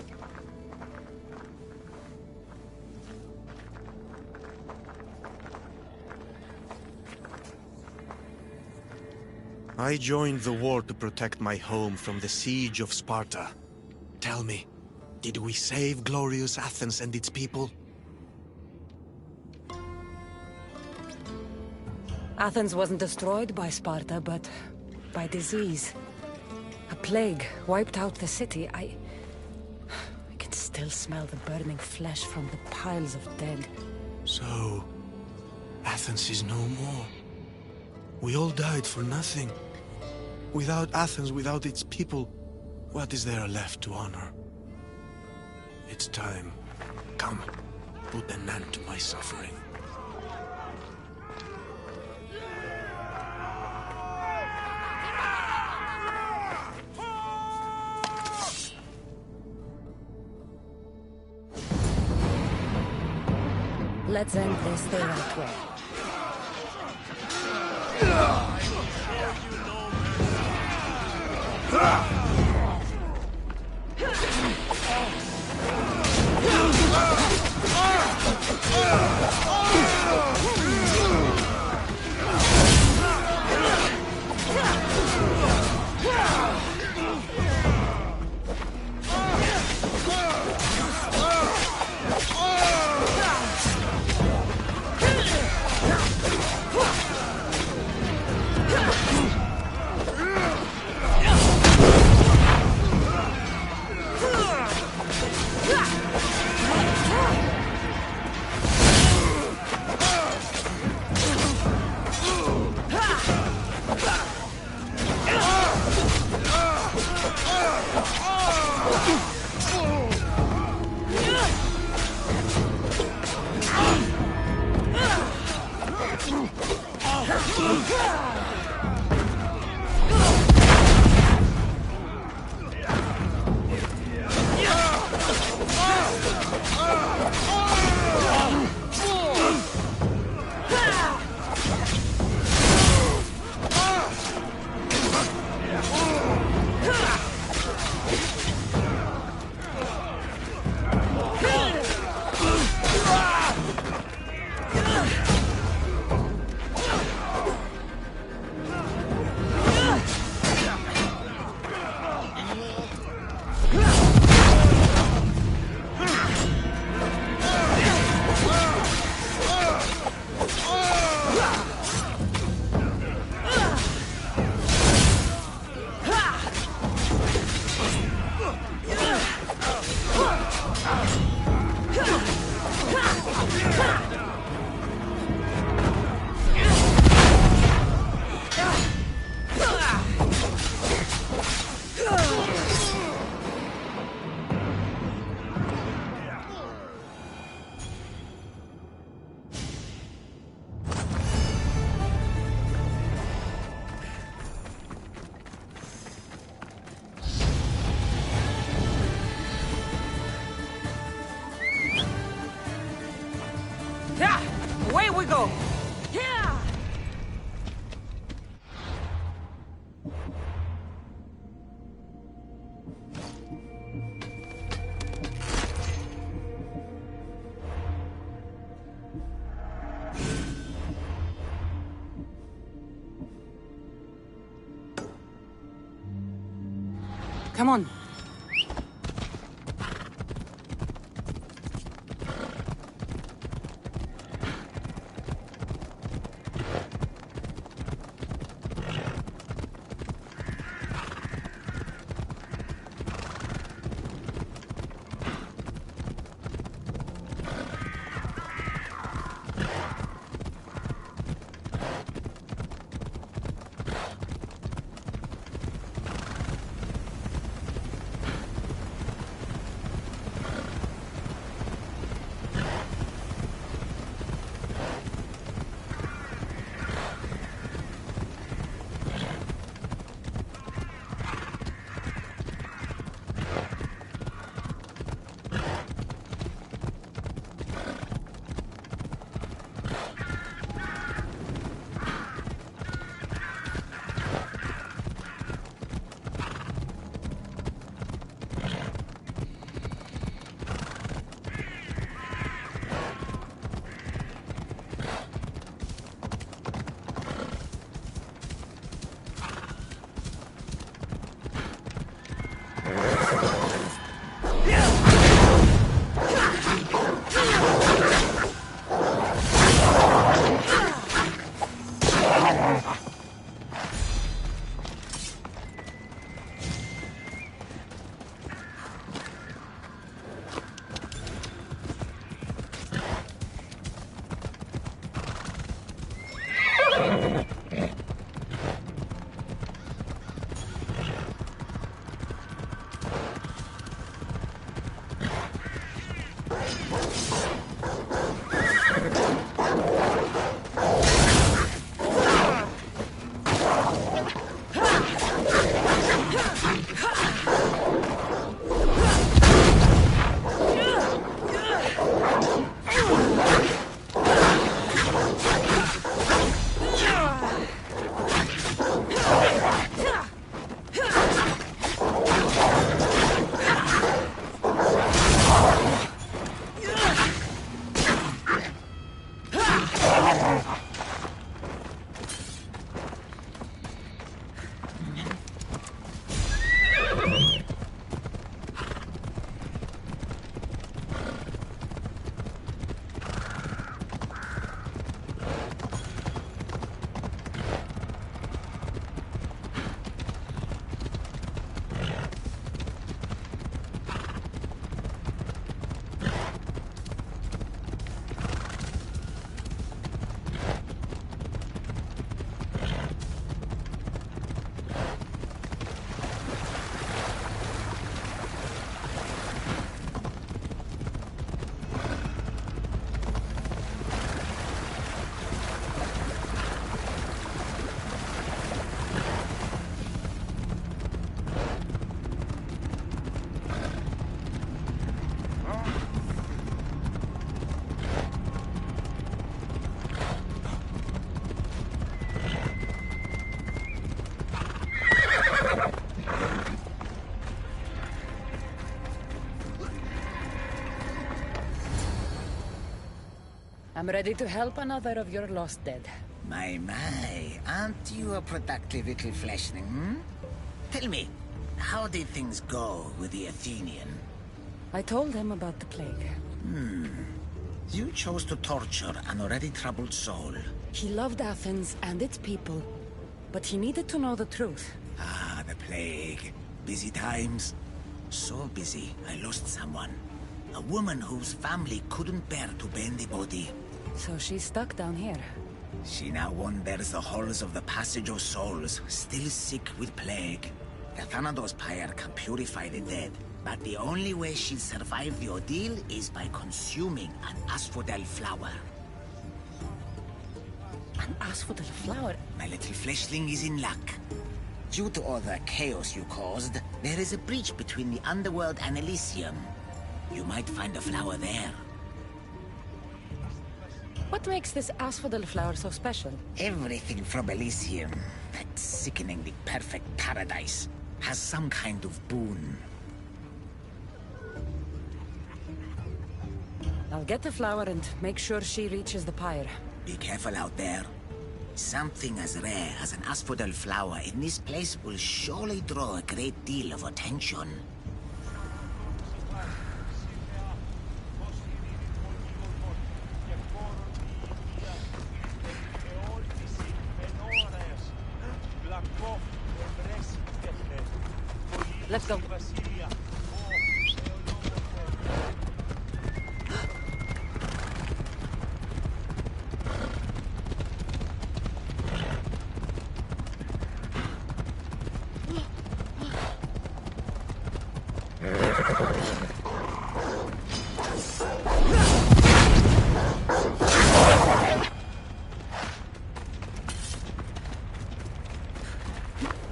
I joined the war to protect my home from the siege of Sparta. Tell me, did we save glorious Athens and its people? Athens wasn't destroyed by Sparta, but by disease. A plague wiped out the city. I can still smell the burning flesh from the piles of dead. So, Athens is no more. We all died for nothing. Without Athens, without its people, what is there left to honor? It's time. Come, put an end to my suffering. Let's end this the right way. Yeah! Away we go! Yeah! Come on. I'm ready to help another of your lost dead. My, aren't you a productive little fleshling, hmm? Tell me, how did things go with the Athenian? I told him about the plague. You chose to torture an already troubled soul. He loved Athens and its people, but he needed to know the truth. Ah, the plague. Busy times. So busy, I lost someone. A woman whose family couldn't bear to bend the body. So she's stuck down here. She now wanders the halls of the Passage of Souls, still sick with plague. The Thanatos pyre can purify the dead, but the only way she'll survive the ordeal is by consuming an asphodel flower. An asphodel flower? My little fleshling is in luck. Due to all the chaos you caused, there is a breach between the underworld and Elysium. You might find a flower there. What makes this asphodel flower so special? Everything from Elysium, that sickeningly perfect paradise, has some kind of boon. I'll get the flower and make sure she reaches the pyre. Be careful out there. Something as rare as an asphodel flower in this place will surely draw a great deal of attention. Let's go.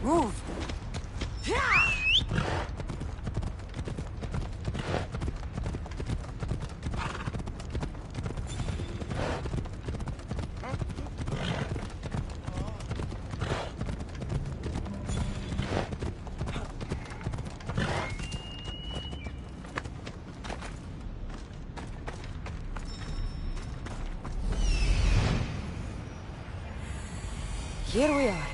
Move! Here we are.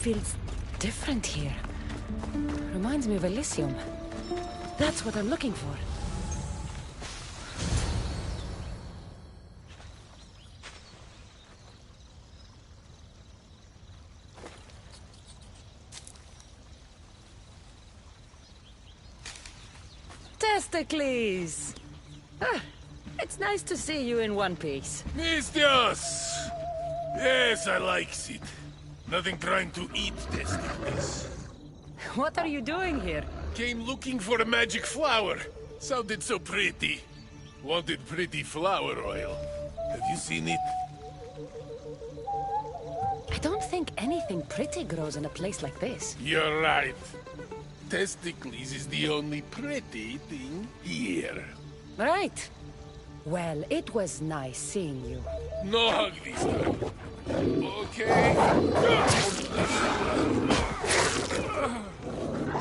Feels different here. Reminds me of Elysium. That's what I'm looking for. Testicles! It's nice to see you in one piece. Mistios! Yes, I like it. Nothing trying to eat testicles. What are you doing here? Came looking for a magic flower. Sounded so pretty. Wanted pretty flower oil. Have you seen it? I don't think anything pretty grows in a place like this. You're right. Testicles is the only pretty thing here. Right. Well, it was nice seeing you. No hug this time. Okay.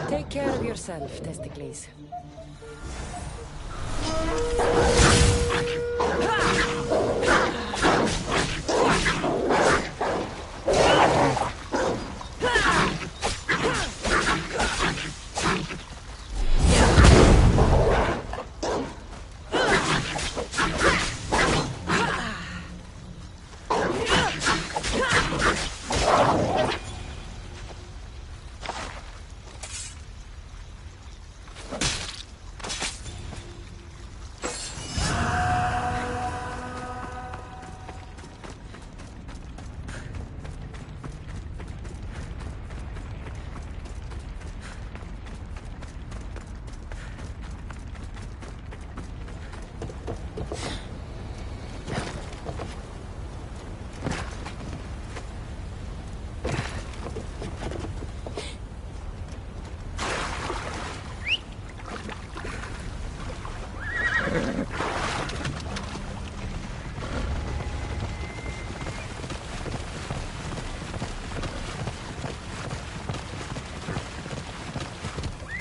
Take care of yourself, Testicles.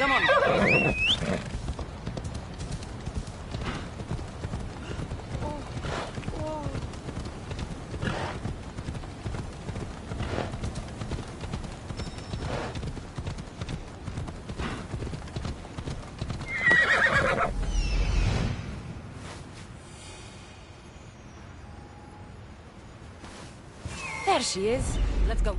Come on. There she is. Let's go.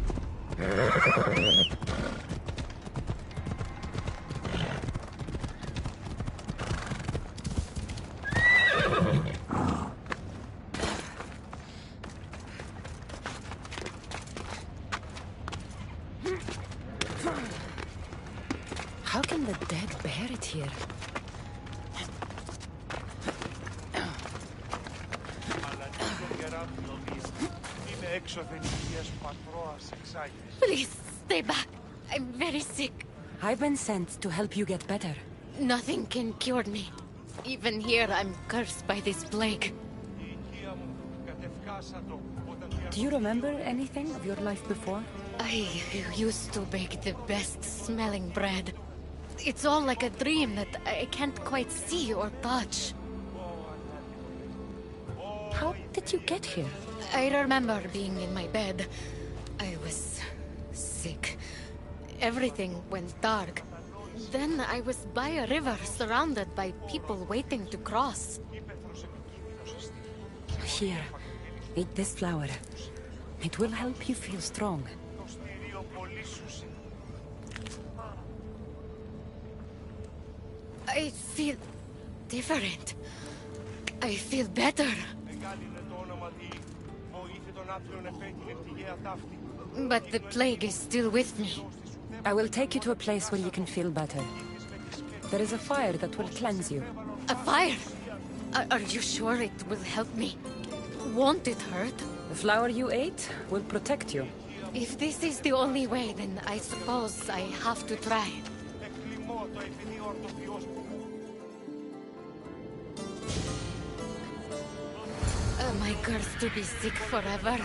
How can the dead bear it here? Please, stay back. I'm very sick. I've been sent to help you get better. Nothing can cure me. Even here, I'm cursed by this plague. Do you remember anything of your life before? I used to bake the best smelling bread. It's all like a dream that I can't quite see or touch. How did you get here? I remember being in my bed. I was sick. Everything went dark. Then I was by a river surrounded by people waiting to cross. Here, eat this flower. It will help you feel strong. I feel different. I feel better. But the plague is still with me. I will take you to a place where you can feel better. There is a fire that will cleanse you. A fire? Are you sure it will help me? Won't it hurt? The flower you ate will protect you. If this is the only way, then I suppose I have to try. Am I cursed to be sick forever?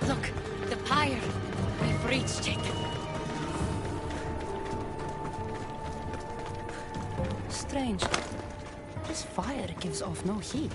Look, the pyre. We've reached it. Strange. This fire gives off no heat.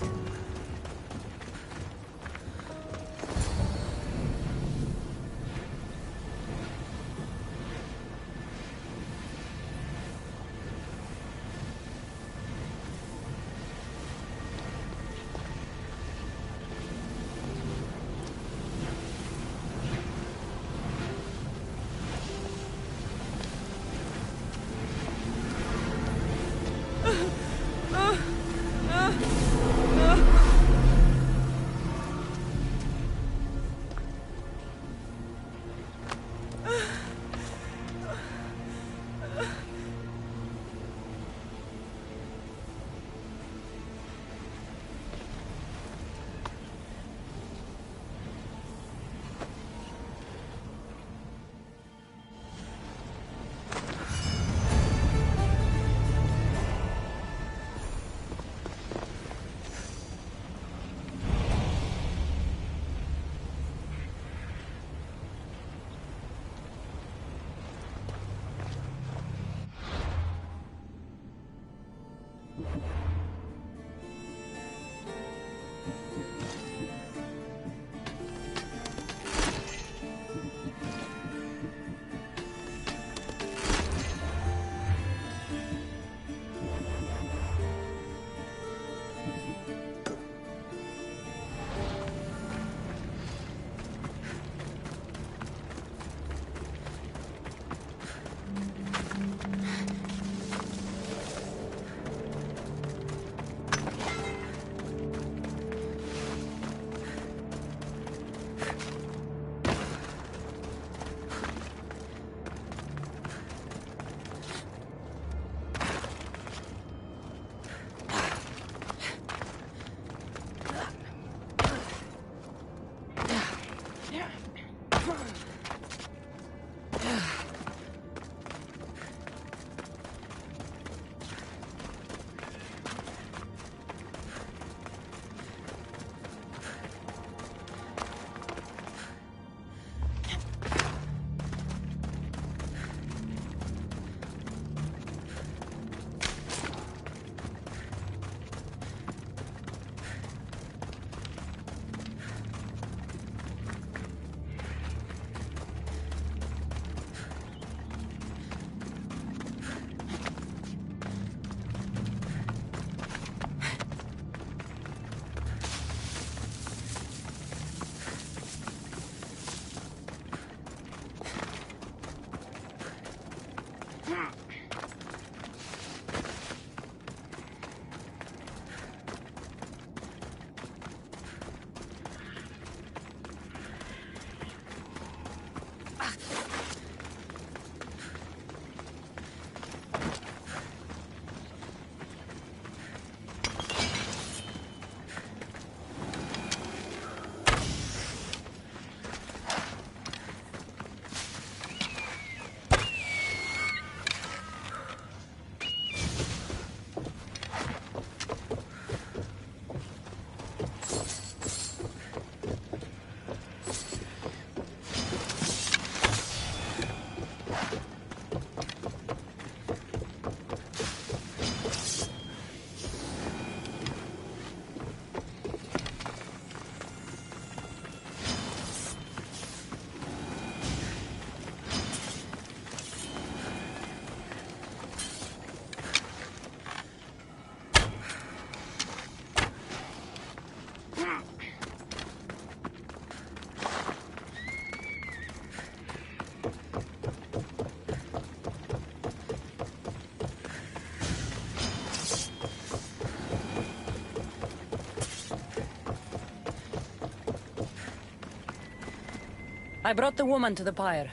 I brought the woman to the pyre.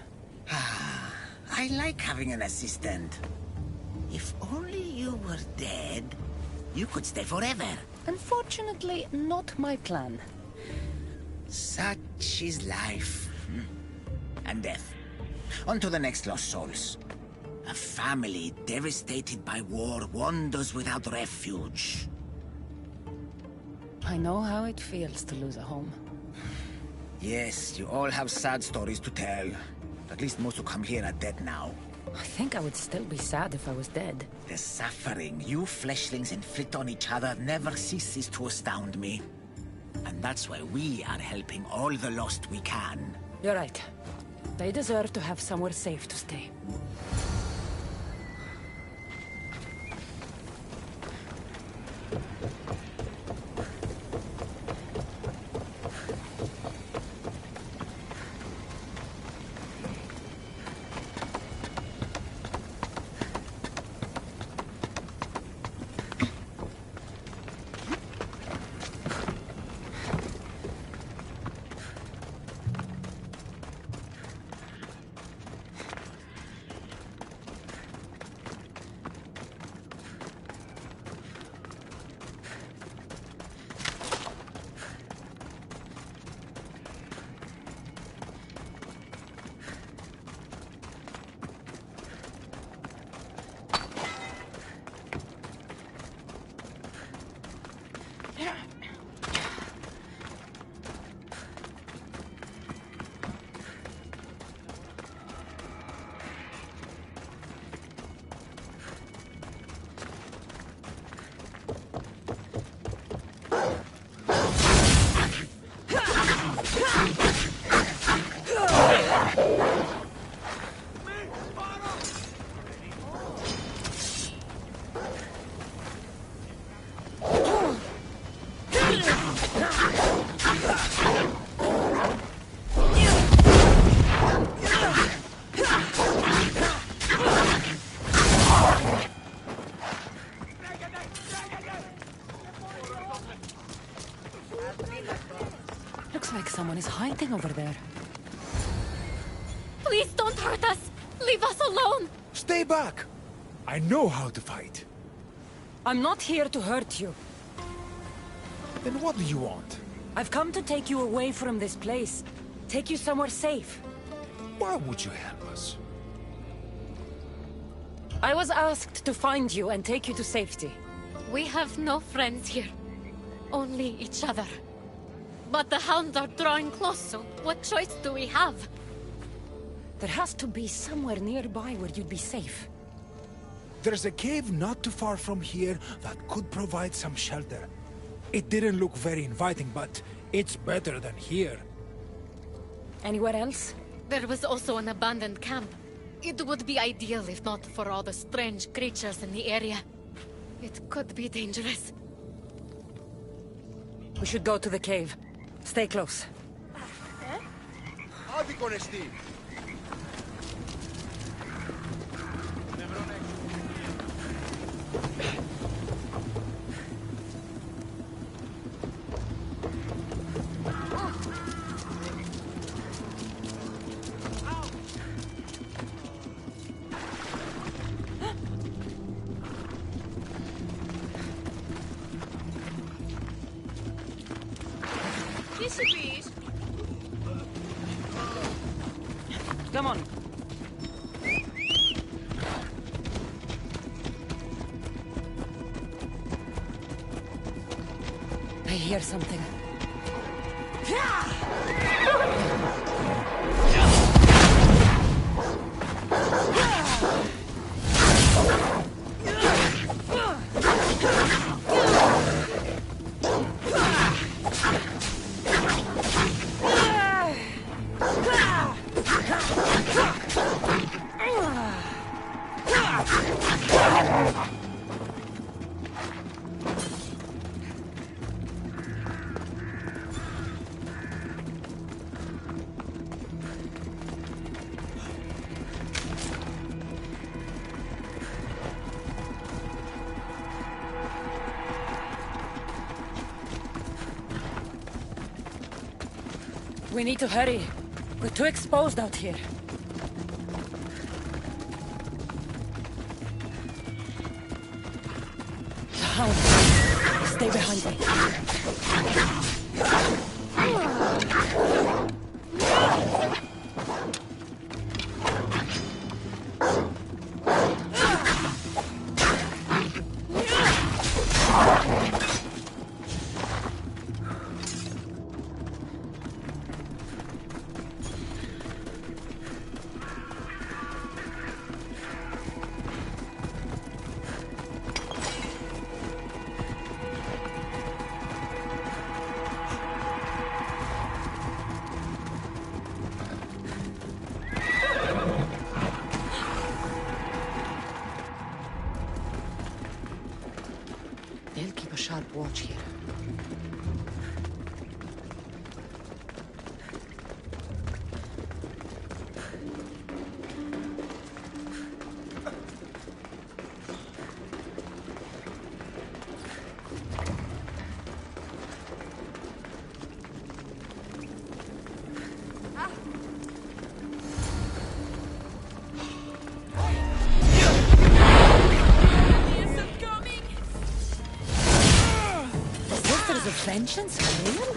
I like having an assistant. If only you were dead, you could stay forever. Unfortunately, not my plan. Such is life. And death. On to the next lost souls. A family devastated by war wanders without refuge. I know how it feels to lose a home. Yes, you all have sad stories to tell. At least most who come here are dead now. I think I would still be sad if I was dead. The suffering you fleshlings inflict on each other never ceases to astound me. And that's why we are helping all the lost we can. You're right. They deserve to have somewhere safe to stay. Looks like someone is hiding over there. Please don't hurt us! Leave us alone! Stay back! I know how to fight. I'm not here to hurt you. Then what do you want? I've come to take you away from this place. Take you somewhere safe. Why would you help us? I was asked to find you and take you to safety. We have no friends here. Only each other. But the hounds are drawing close, so what choice do we have? There has to be somewhere nearby where you'd be safe. There's a cave not too far from here that could provide some shelter. It didn't look very inviting, but it's better than here. Anywhere else? There was also an abandoned camp. It would be ideal if not for all the strange creatures in the area. It could be dangerous. We should go to the cave. Stay close. Come on. I hear something. We need to hurry. We're too exposed out here. The hound. Stay behind me. They'll keep a sharp watch here. Vengeance for real?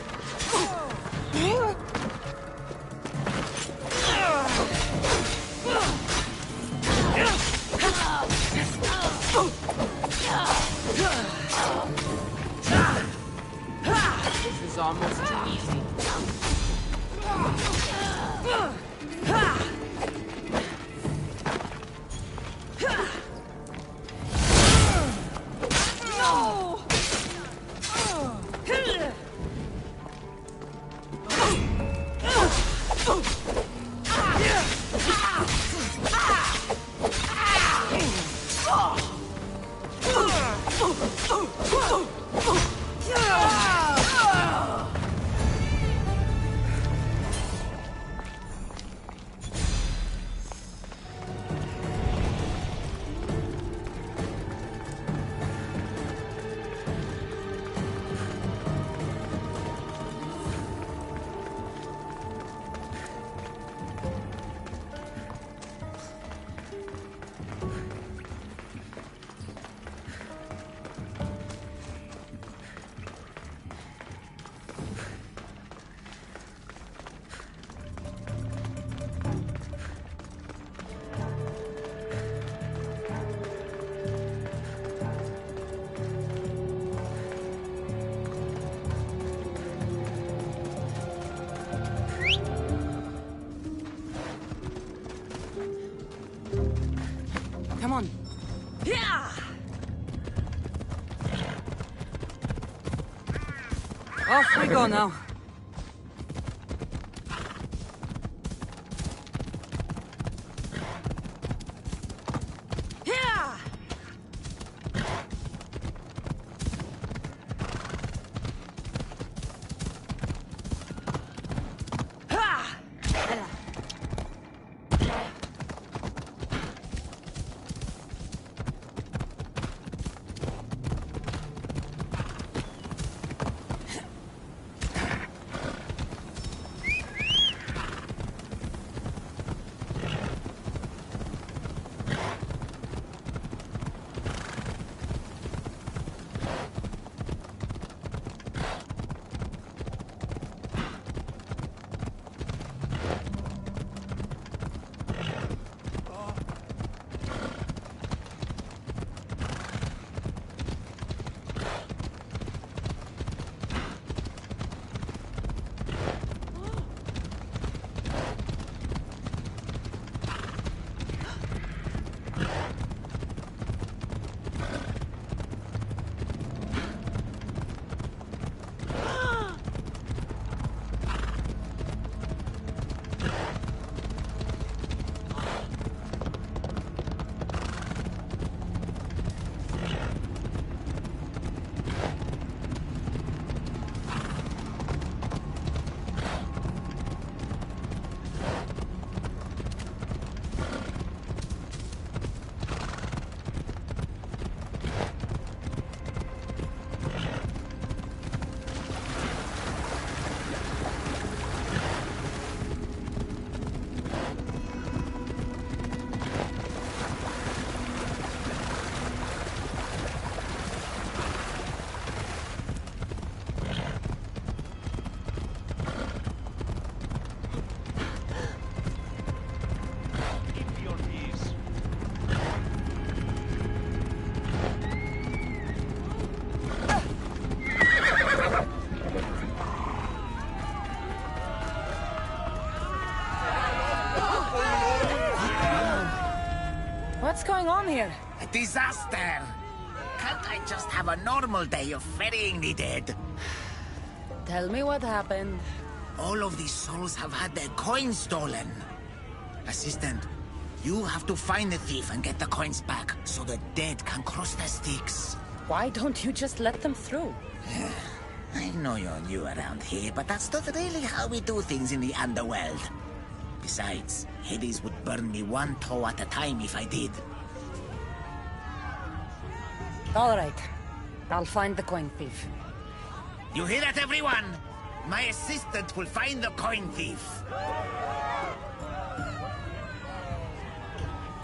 This is almost too easy. Off we go now. What's going on here? A disaster! Can't I just have a normal day of ferrying the dead? Tell me what happened. All of these souls have had their coins stolen. Assistant, you have to find the thief and get the coins back, so the dead can cross the Styx. Why don't you just let them through? I know you're new around here, but that's not really how we do things in the underworld. Besides, Hades would burn me one toe at a time if I did. All right. I'll find the coin thief. You hear that, everyone? My assistant will find the coin thief.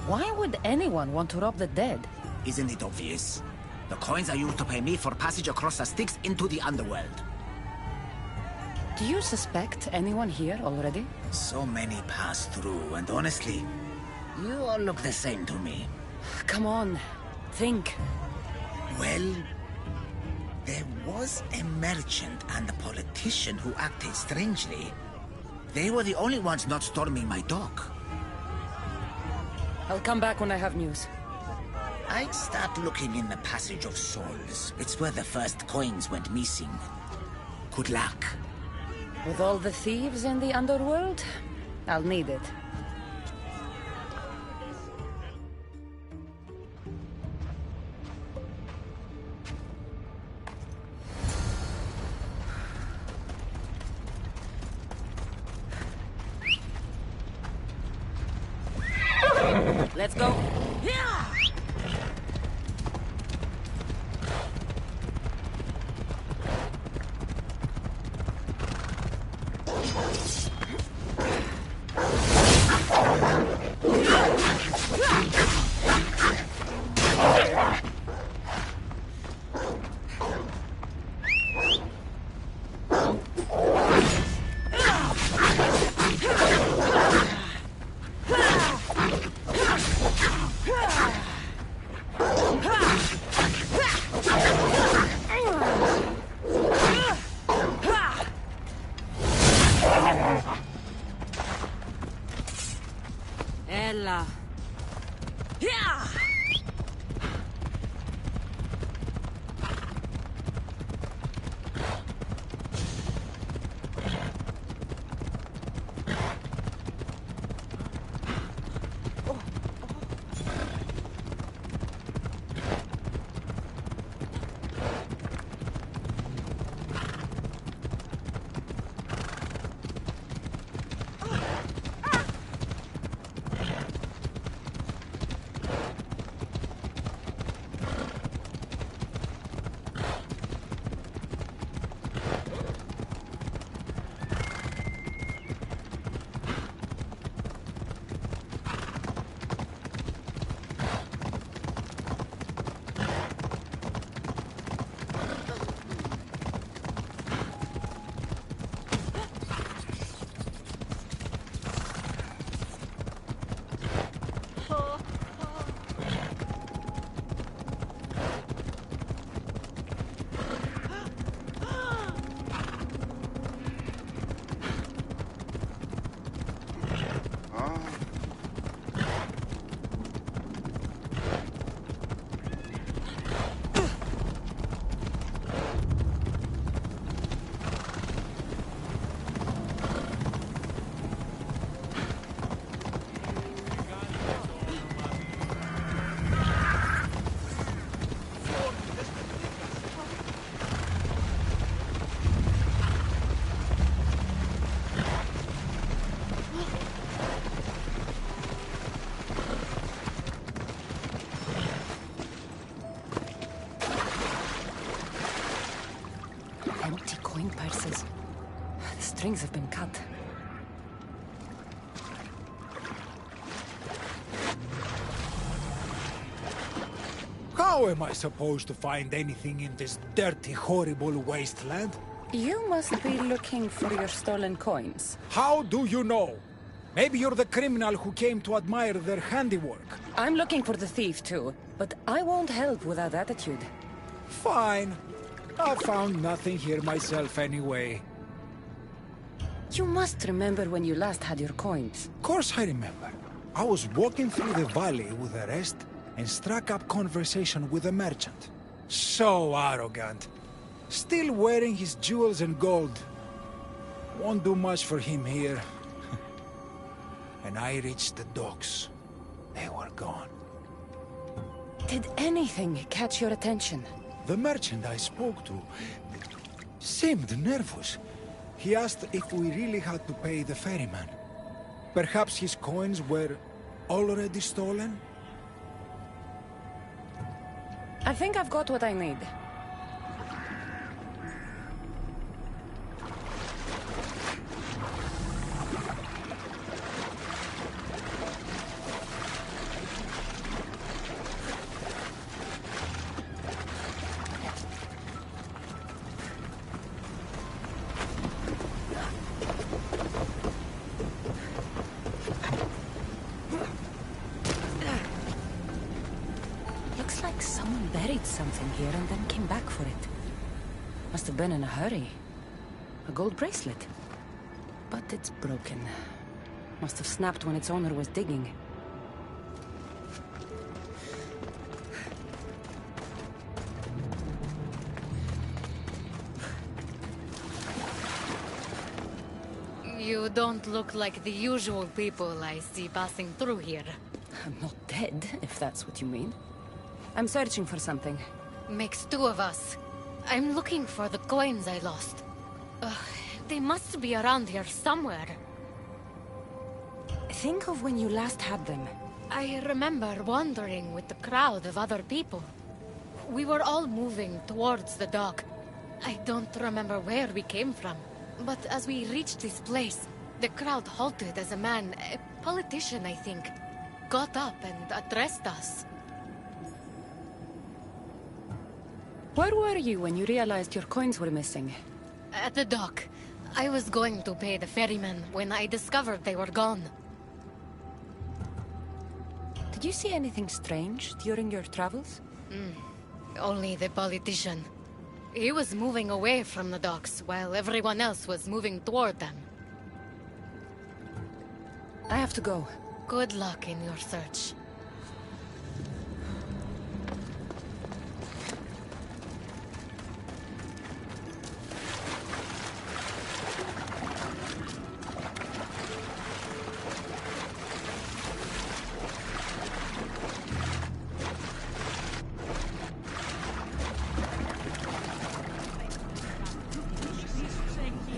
Why would anyone want to rob the dead? Isn't it obvious? The coins are used to pay me for passage across the Styx into the underworld. Do you suspect anyone here already? So many pass through, and honestly, you all look the same to me. Come on, think. Well, there was a merchant and a politician who acted strangely. They were the only ones not storming my dock. I'll come back when I have news. I'd start looking in the Passage of Souls. It's where the first coins went missing. Good luck. With all the thieves in the underworld, I'll need it. Let's go. Yeah! coin purses. The strings have been cut. How am I supposed to find anything in this dirty, horrible wasteland? You must be looking for your stolen coins. How do you know? Maybe you're the criminal who came to admire their handiwork. I'm looking for the thief too, but I won't help without attitude. Fine. I found nothing here myself anyway. You must remember when you last had your coins. Of course I remember. I was walking through the valley with the rest and struck up conversation with a merchant. So arrogant. Still wearing his jewels and gold. Won't do much for him here. And I reached the docks. They were gone. Did anything catch your attention? The merchant I spoke to seemed nervous. He asked if we really had to pay the ferryman. Perhaps his coins were already stolen? I think I've got what I need. Looks like someone buried something here and then came back for it. Must have been in a hurry. A gold bracelet. But it's broken. Must have snapped when its owner was digging. You don't look like the usual people I see passing through here. I'm not dead, if that's what you mean. I'm searching for something. Makes two of us. I'm looking for the coins I lost. They must be around here somewhere. Think of when you last had them. I remember wandering with the crowd of other people. We were all moving towards the dock. I don't remember where we came from. But as we reached this place, the crowd halted as a man, a politician I think, got up and addressed us. Where were you when you realized your coins were missing? At the dock. I was going to pay the ferryman when I discovered they were gone. Did you see anything strange during your travels? Only the politician. He was moving away from the docks while everyone else was moving toward them. I have to go. Good luck in your search.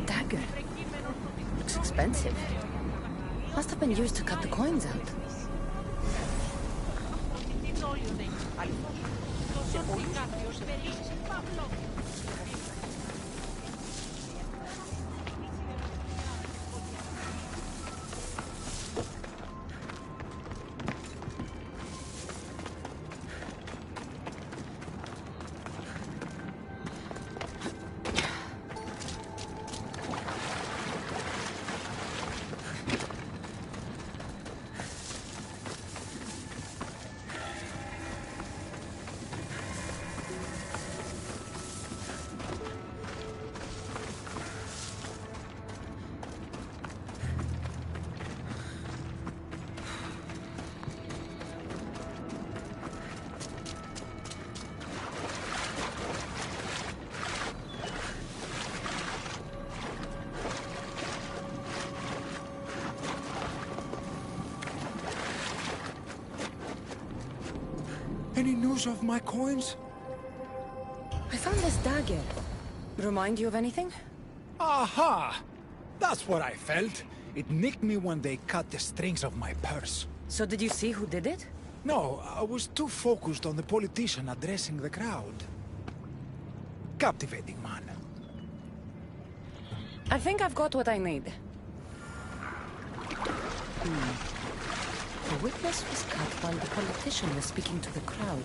Dagger. Looks expensive. Must have been used to cut the coins out. Any news of my coins? I found this dagger. Remind you of anything? Aha! That's what I felt. It nicked me when they cut the strings of my purse. So did you see who did it? No, I was too focused on the politician addressing the crowd. Captivating man. I think I've got what I need. The witness was cut while the politician was speaking to the crowd.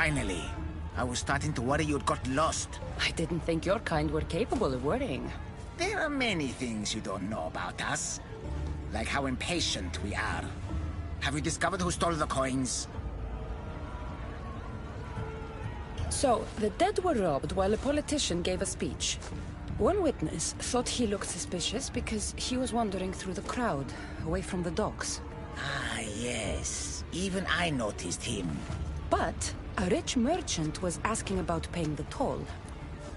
Finally. I was starting to worry you'd got lost. I didn't think your kind were capable of worrying. There are many things you don't know about us. Like how impatient we are. Have you discovered who stole the coins? So, the dead were robbed while a politician gave a speech. One witness thought he looked suspicious because he was wandering through the crowd, away from the docks. Ah, yes. Even I noticed him. But a rich merchant was asking about paying the toll.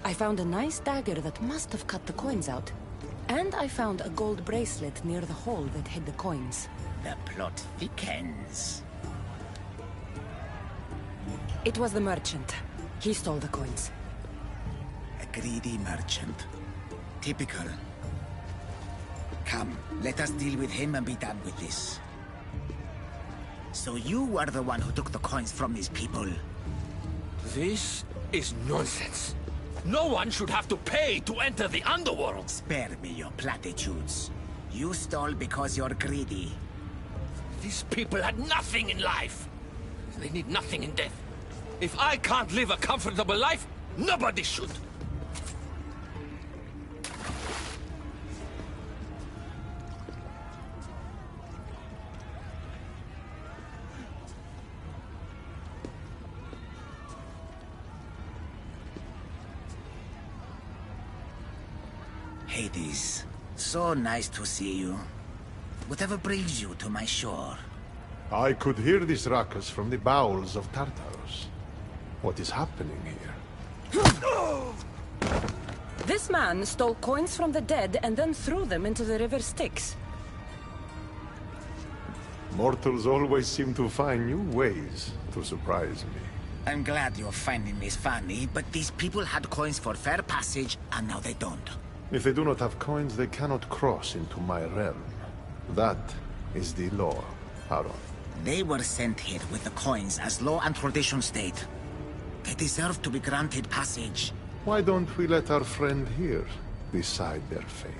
I found a nice dagger that must have cut the coins out. And I found a gold bracelet near the hole that hid the coins. The plot thickens. It was the merchant. He stole the coins. A greedy merchant. Typical. Come, let us deal with him and be done with this. So you were the one who took the coins from these people? This is nonsense. No one should have to pay to enter the underworld. Spare me your platitudes. You stole because you're greedy. These people had nothing in life. They need nothing in death. If I can't live a comfortable life, nobody should. Hades, so nice to see you. Whatever brings you to my shore? I could hear this ruckus from the bowels of Tartarus. What is happening here? This man stole coins from the dead and then threw them into the river Styx. Mortals always seem to find new ways to surprise me. I'm glad you're finding this funny, but these people had coins for fair passage, and now they don't. If they do not have coins, they cannot cross into my realm. That is the law, Aaron. They were sent here with the coins as law and tradition state. They deserve to be granted passage. Why don't we let our friend here decide their fate?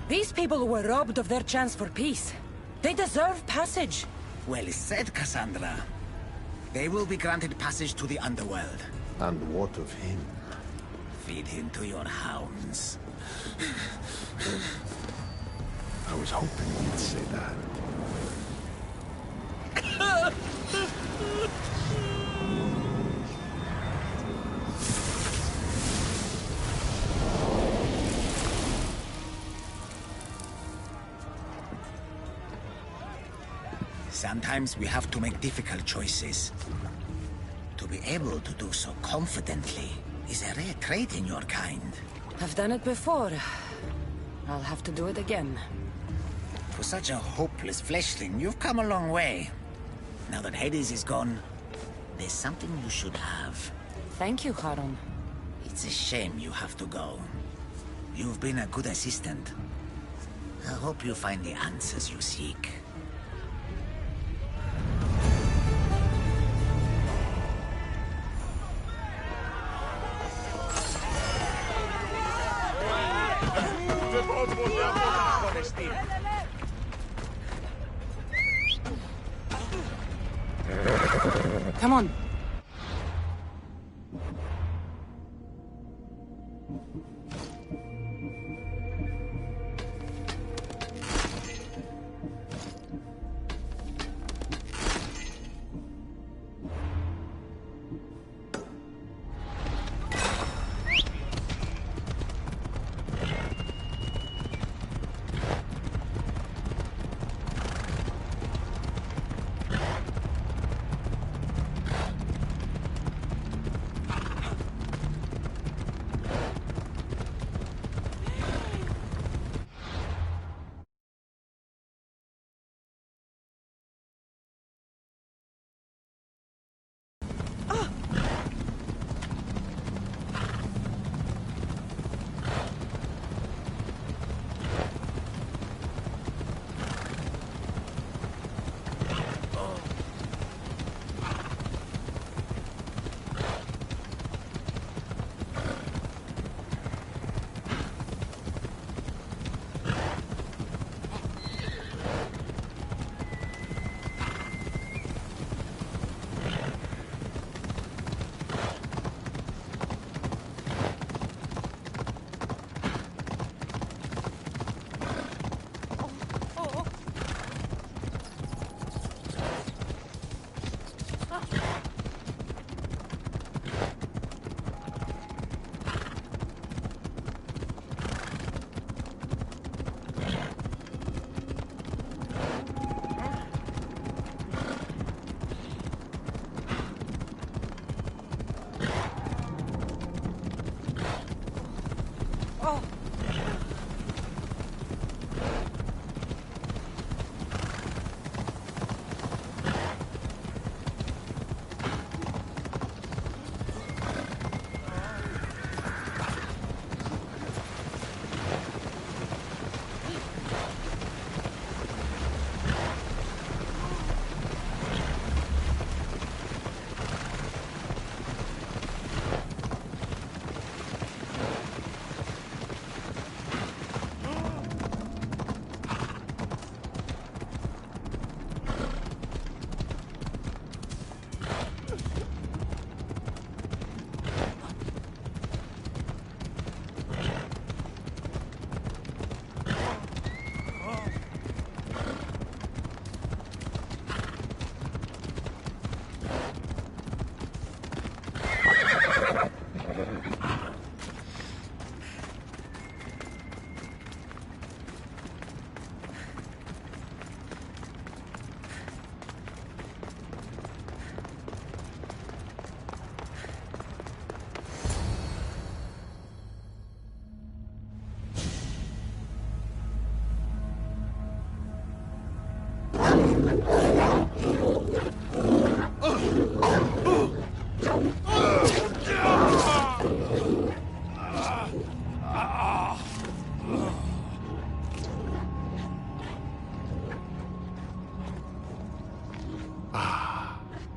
These people were robbed of their chance for peace. They deserve passage. Well said, Cassandra. They will be granted passage to the underworld. And what of him? Feed him to your hounds. I was hoping you'd say that. Sometimes we have to make difficult choices. To be able to do so confidently is a rare trait in your kind. I've done it before. I'll have to do it again. For such a hopeless fleshling, you've come a long way. Now that Hades is gone, there's something you should have. Thank you, Charon. It's a shame you have to go. You've been a good assistant. I hope you find the answers you seek. Come on.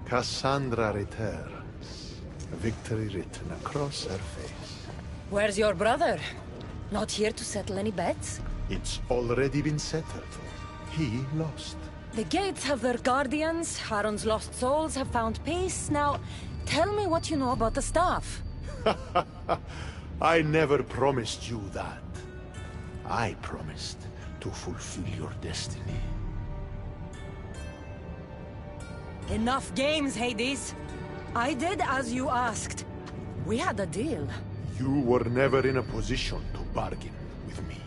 Cassandra returns, victory written across her face. Where's your brother? Not here to settle any bets? It's already been settled. He lost. The gates have their guardians, Charon's lost souls have found peace. Now, tell me what you know about the staff. I never promised you that. I promised to fulfill your destiny. Enough games, Hades. I did as you asked. We had a deal. You were never in a position to bargain with me.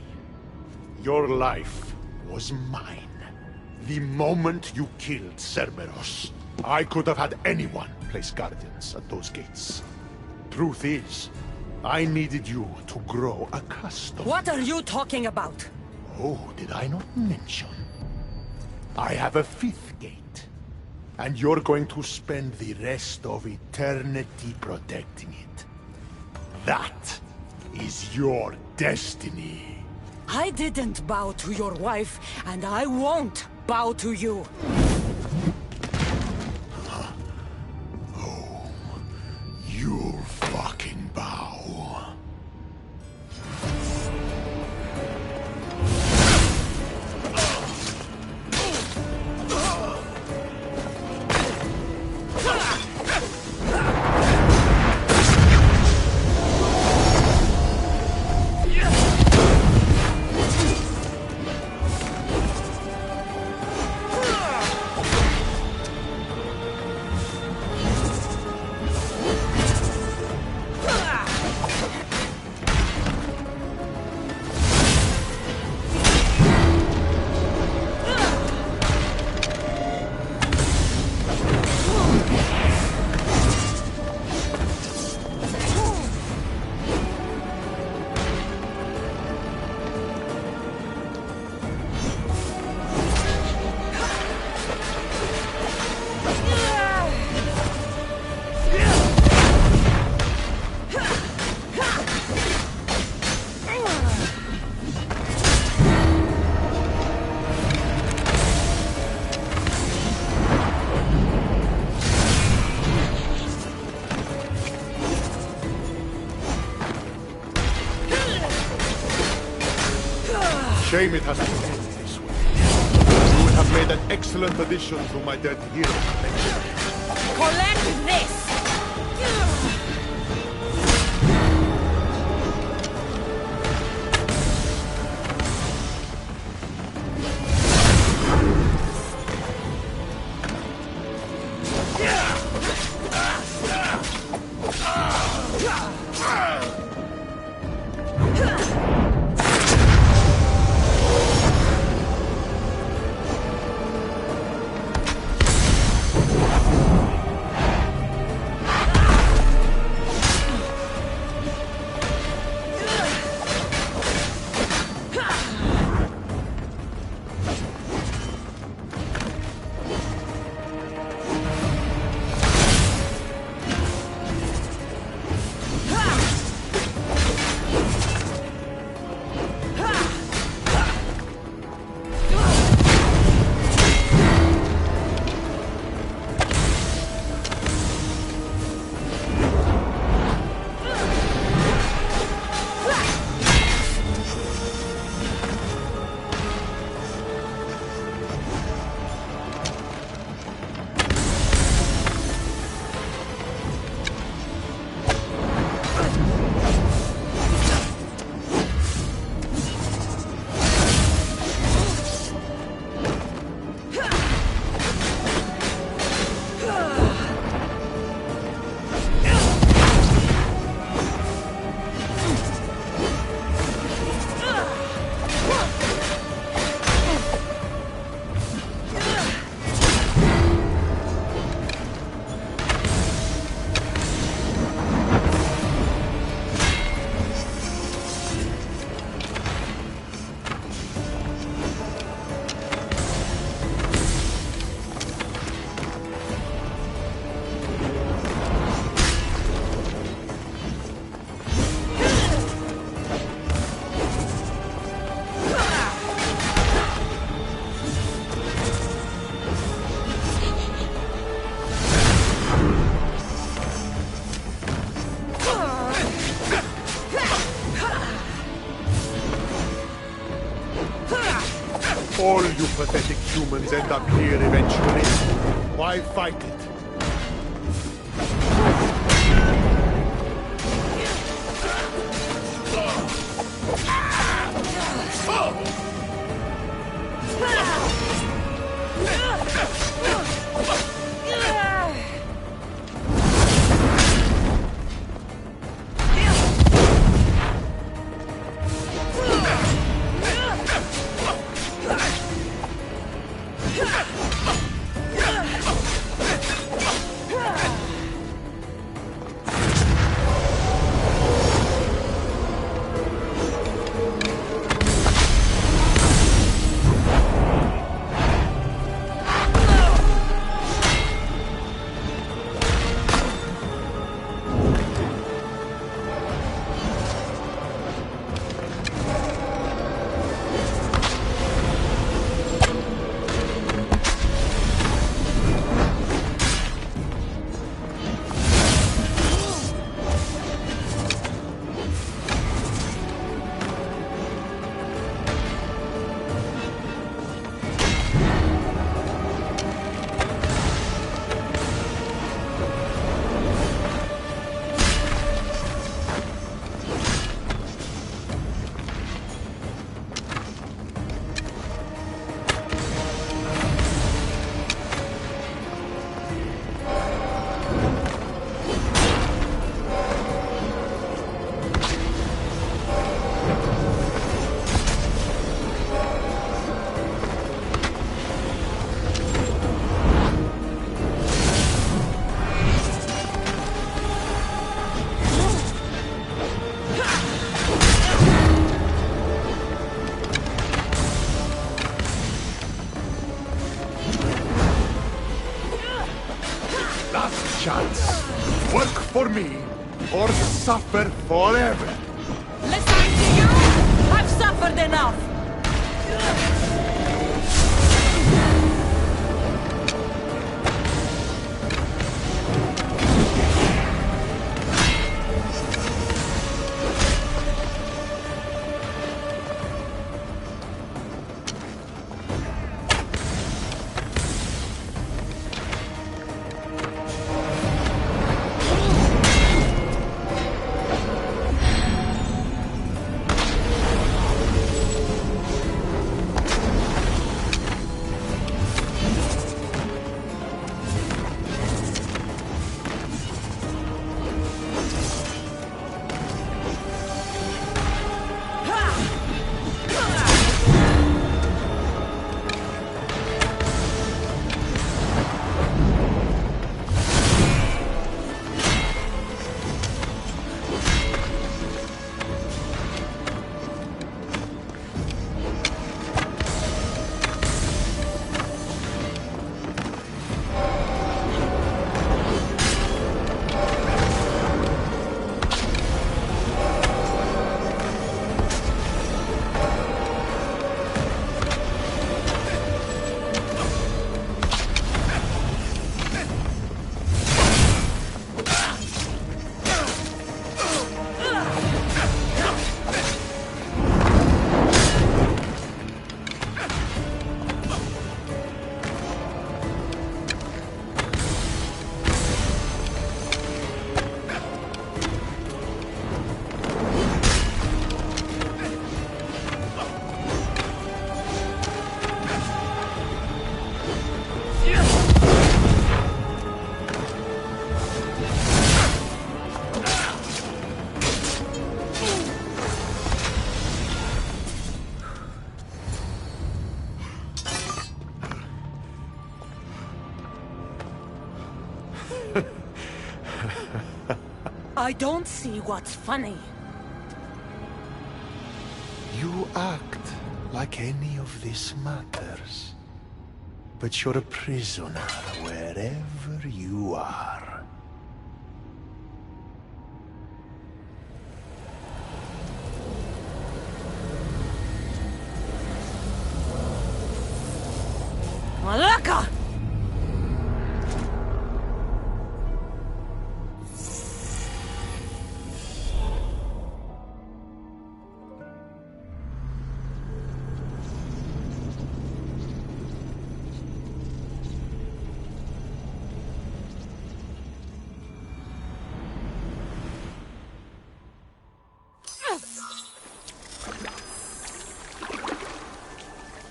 Your life was mine. The moment you killed Cerberus, I could have had anyone place guardians at those gates. Truth is, I needed you to grow accustomed. What are you talking about? Oh, did I not mention? I have a fifth gate, and you're going to spend the rest of eternity protecting it. That is your destiny. I didn't bow to your wife, and I won't bow to you. Oh, you'll fucking bow. Shame it has to end this way. You would have made an excellent addition to my dead hero collection. Collect this! All you pathetic humans end up here eventually. Why fight it? or suffer forever. Listening to you? I've suffered enough! I don't see what's funny. You act like any of this matters. But you're a prisoner wherever you are. Malaka!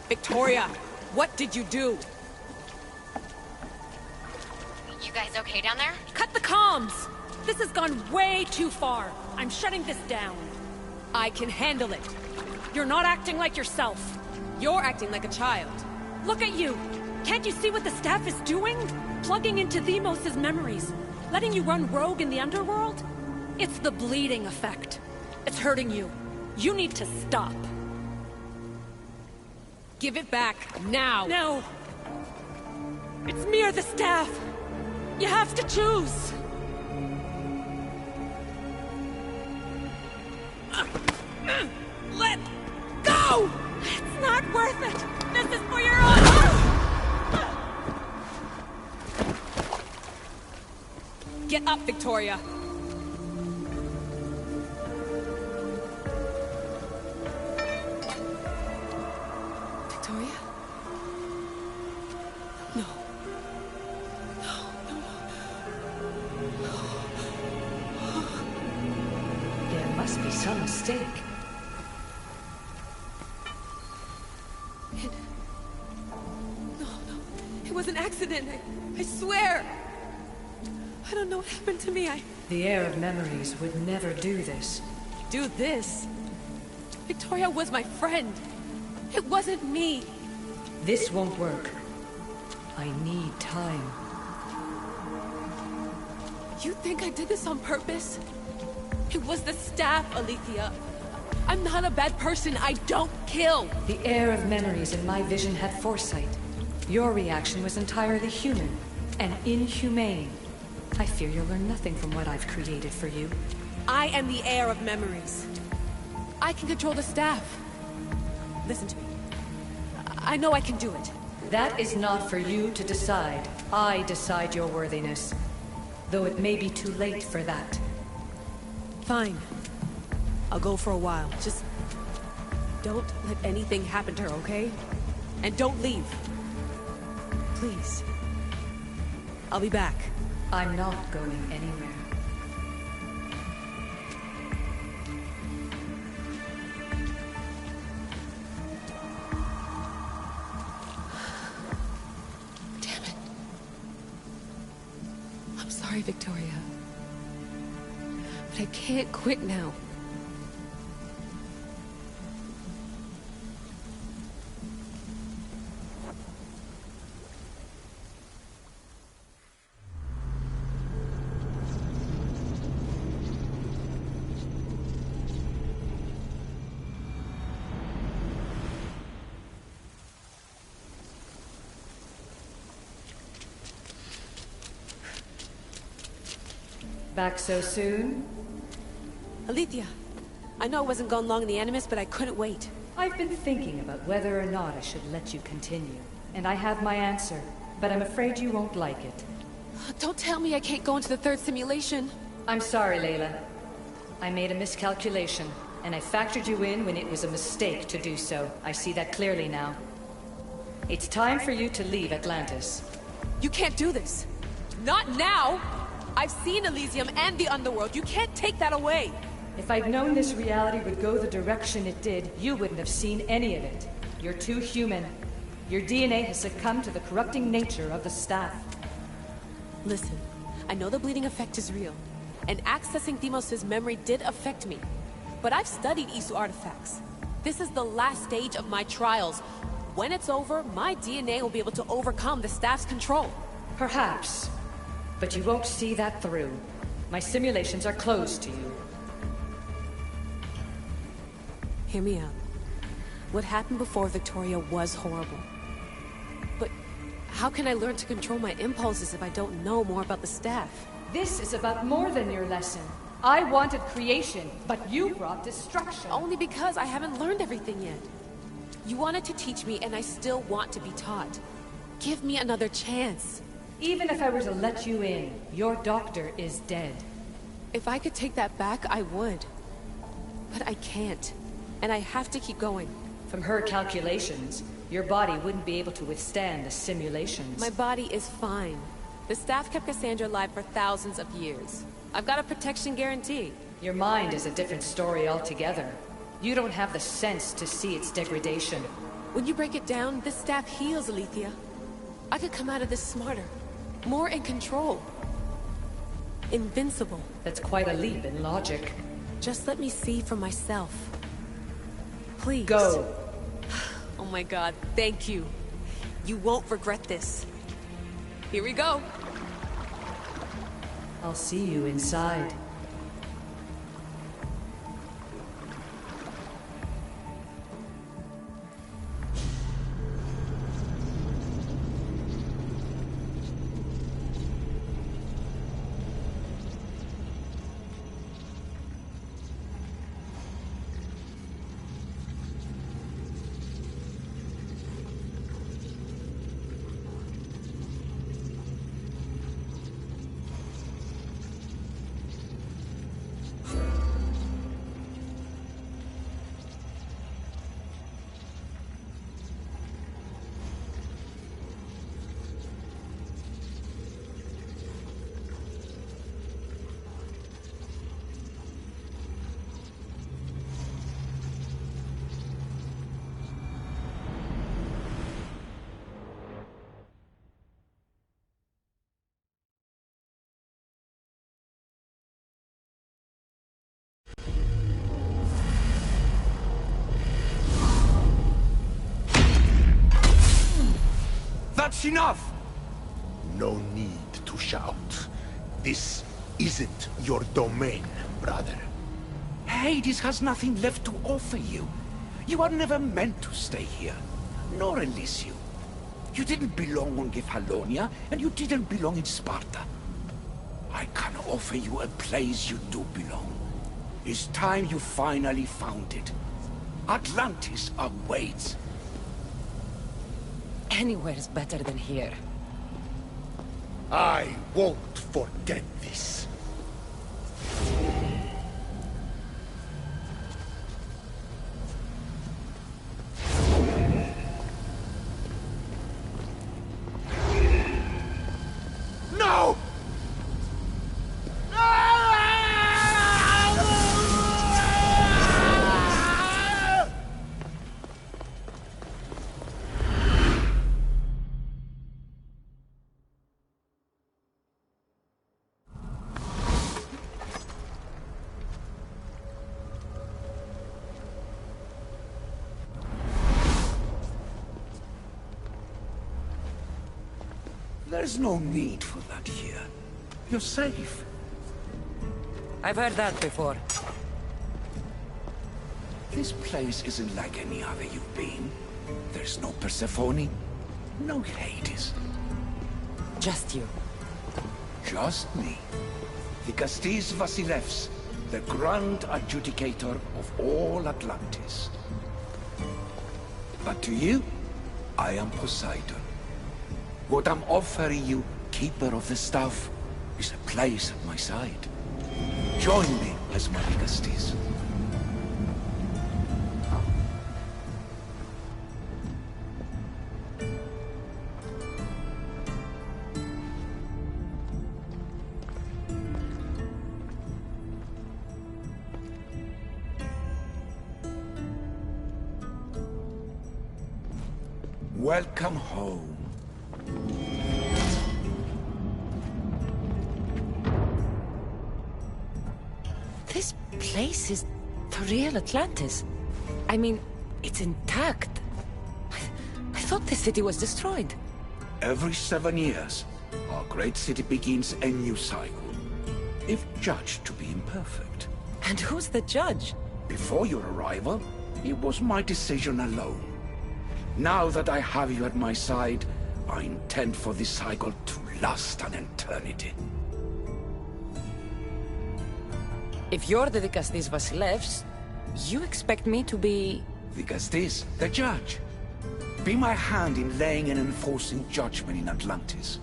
Victoria, what did you do? You guys okay down there? Cut the comms! This has gone way too far. I'm shutting this down. I can handle it. You're not acting like yourself. You're acting like a child. Look at you! Can't you see what the staff is doing? Plugging into Themos' memories. Letting you run rogue in the underworld? It's the bleeding effect. It's hurting you. You need to stop. Give it back, now! No! It's me or the staff! You have to choose! Let go! It's not worth it! This is for your own... Get up, Victoria! Victoria? No. There must be some mistake. No. It was an accident. I swear. I don't know what happened to me. The heir of memories would never do this. Do this? Victoria was my friend. It wasn't me. This won't work. I need time. You think I did this on purpose? It was the staff, Alethea. I'm not a bad person. I don't kill. The heir of memories in my vision had foresight. Your reaction was entirely human and inhumane. I fear you'll learn nothing from what I've created for you. I am the heir of memories. I can control the staff. Listen to me. I know I can do it. That is not for you to decide. I decide your worthiness. Though it may be too late for that. Fine. I'll go for a while. Just don't let anything happen to her, okay? And don't leave. Please. I'll be back. I'm not going anywhere. Damn it. I'm sorry, Victoria. But I can't quit now. Back so soon? Alethea, I know I wasn't gone long in the Animus, but I couldn't wait. I've been thinking about whether or not I should let you continue. And I have my answer, but I'm afraid you won't like it. Don't tell me I can't go into the third simulation. I'm sorry, Layla. I made a miscalculation, and I factored you in when it was a mistake to do so. I see that clearly now. It's time for you to leave Atlantis. You can't do this. Not now! I've seen Elysium and the Underworld. You can't take that away! If I'd known this reality would go the direction it did, you wouldn't have seen any of it. You're too human. Your DNA has succumbed to the corrupting nature of the staff. Listen, I know the bleeding effect is real, and accessing Deimos' memory did affect me. But I've studied Isu artifacts. This is the last stage of my trials. When it's over, my DNA will be able to overcome the staff's control. Perhaps. But you won't see that through. My simulations are closed to you. Hear me out. What happened before Victoria was horrible. But how can I learn to control my impulses if I don't know more about the staff? This is about more than your lesson. I wanted creation, but you brought destruction. Only because I haven't learned everything yet. You wanted to teach me, and I still want to be taught. Give me another chance. Even if I were to let you in, your doctor is dead. If I could take that back, I would. But I can't. And I have to keep going. From her calculations, your body wouldn't be able to withstand the simulations. My body is fine. The staff kept Cassandra alive for thousands of years. I've got a protection guarantee. Your mind is a different story altogether. You don't have the sense to see its degradation. When you break it down, the staff heals, Alethea. I could come out of this smarter. More in control. Invincible. That's quite a leap in logic. Just let me see for myself. Please. Go. Oh my god, thank you. You won't regret this. Here we go. I'll see you inside. That's enough! No need to shout. This isn't your domain, brother. Hades has nothing left to offer you. You are never meant to stay here, nor Elysium. You didn't belong on Kefalonia, and you didn't belong in Sparta. I can offer you a place you do belong. It's time you finally found it. Atlantis awaits. Anywhere's better than here. I won't forget this. No! There's no need for that here. You're safe. I've heard that before. This place isn't like any other you've been. There's no Persephone, no Hades. Just you. Just me. Vikastis Vasilevs, the grand adjudicator of all Atlantis. But to you, I am Poseidon. What I'm offering you, Keeper of the Staff, is a place at my side. Join me as my Vikastis. Welcome home. This place is the real Atlantis. I mean, it's intact. I thought the city was destroyed. Every 7 years, our great city begins a new cycle, if judged to be imperfect. And who's the judge? Before your arrival, it was my decision alone. Now that I have you at my side, I intend for this cycle to last an eternity. If you're the Vikastis Vasilevs, you expect me to be... Vikastis, the judge. Be my hand in laying and enforcing judgment in Atlantis.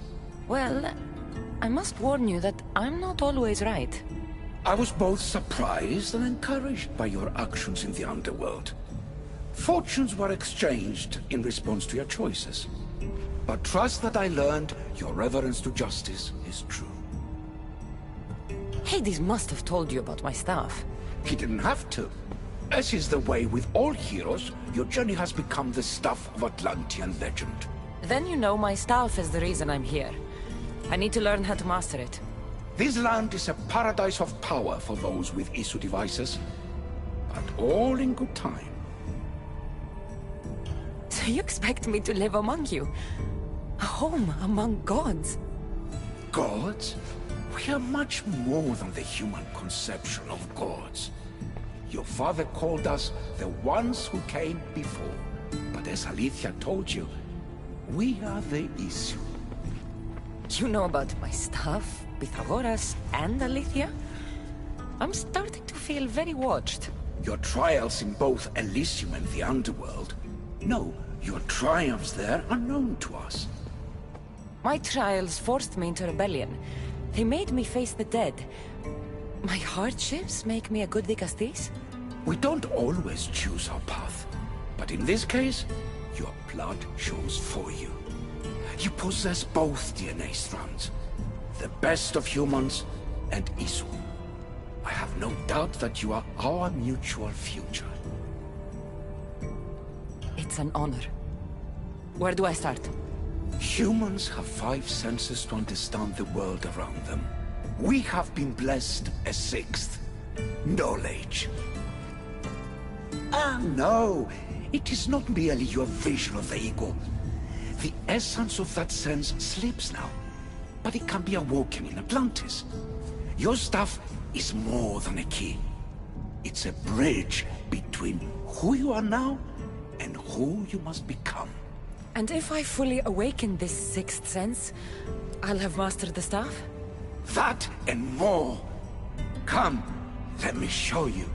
Well, I must warn you that I'm not always right. I was both surprised and encouraged by your actions in the underworld. Fortunes were exchanged in response to your choices. But trust that I learned your reverence to justice is true. Hades must have told you about my staff. He didn't have to. As is the way with all heroes, your journey has become the stuff of Atlantean legend. Then you know my staff is the reason I'm here. I need to learn how to master it. This land is a paradise of power for those with Isu devices. But all in good time. So you expect me to live among you? A home among gods? Gods? We are much more than the human conception of gods. Your father called us the ones who came before. But as Alethea told you, we are the Isu. You know about my staff, Pythagoras, and Alethea? I'm starting to feel very watched. Your trials in both Elysium and the Underworld. No, your triumphs there are known to us. My trials forced me into rebellion. They made me face the dead. My hardships make me a good Vikastis? We don't always choose our path. But in this case, your blood shows for you. You possess both DNA strands. The best of humans and Isu. I have no doubt that you are our mutual future. It's an honor. Where do I start? Humans have 5 senses to understand the world around them. We have been blessed a 6th. Knowledge. Ah, no. It is not merely your vision of the ego. The essence of that sense slips now. But it can be awoken in Atlantis. Your stuff is more than a key. It's a bridge between who you are now and who you must become. And if I fully awaken this 6th sense, I'll have mastered the staff? That and more. Come, let me show you.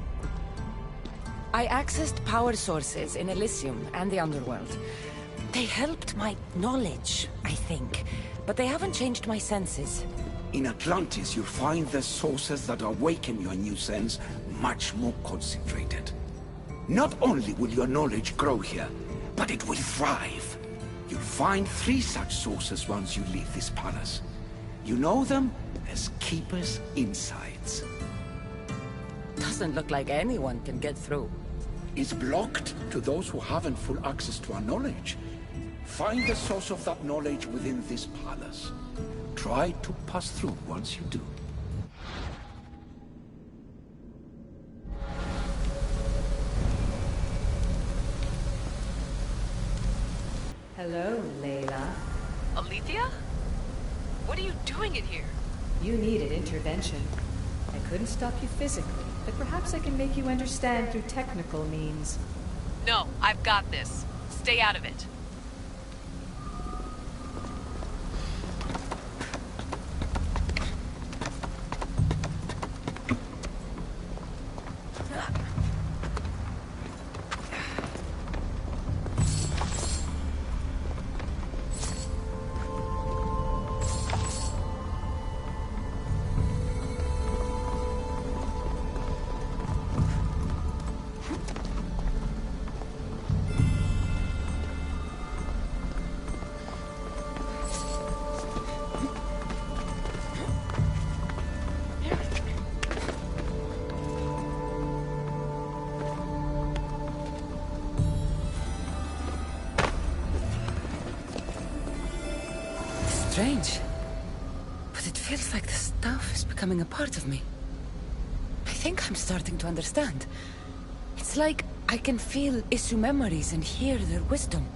I accessed power sources in Elysium and the Underworld. They helped my knowledge, I think, but they haven't changed my senses. In Atlantis, you'll find the sources that awaken your new sense much more concentrated. Not only will your knowledge grow here, but it will thrive. You'll find 3 such sources once you leave this palace. You know them as Keeper's Insights. Doesn't look like anyone can get through. It's blocked to those who haven't full access to our knowledge. Find the source of that knowledge within this palace. Try to pass through once you do. Hello, Layla. Alethea? What are you doing in here? You needed intervention. I couldn't stop you physically, but perhaps I can make you understand through technical means. No, I've got this. Stay out of it. Strange. But it feels like the stuff is becoming a part of me. I think I'm starting to understand. It's like I can feel Isu memories and hear their wisdom.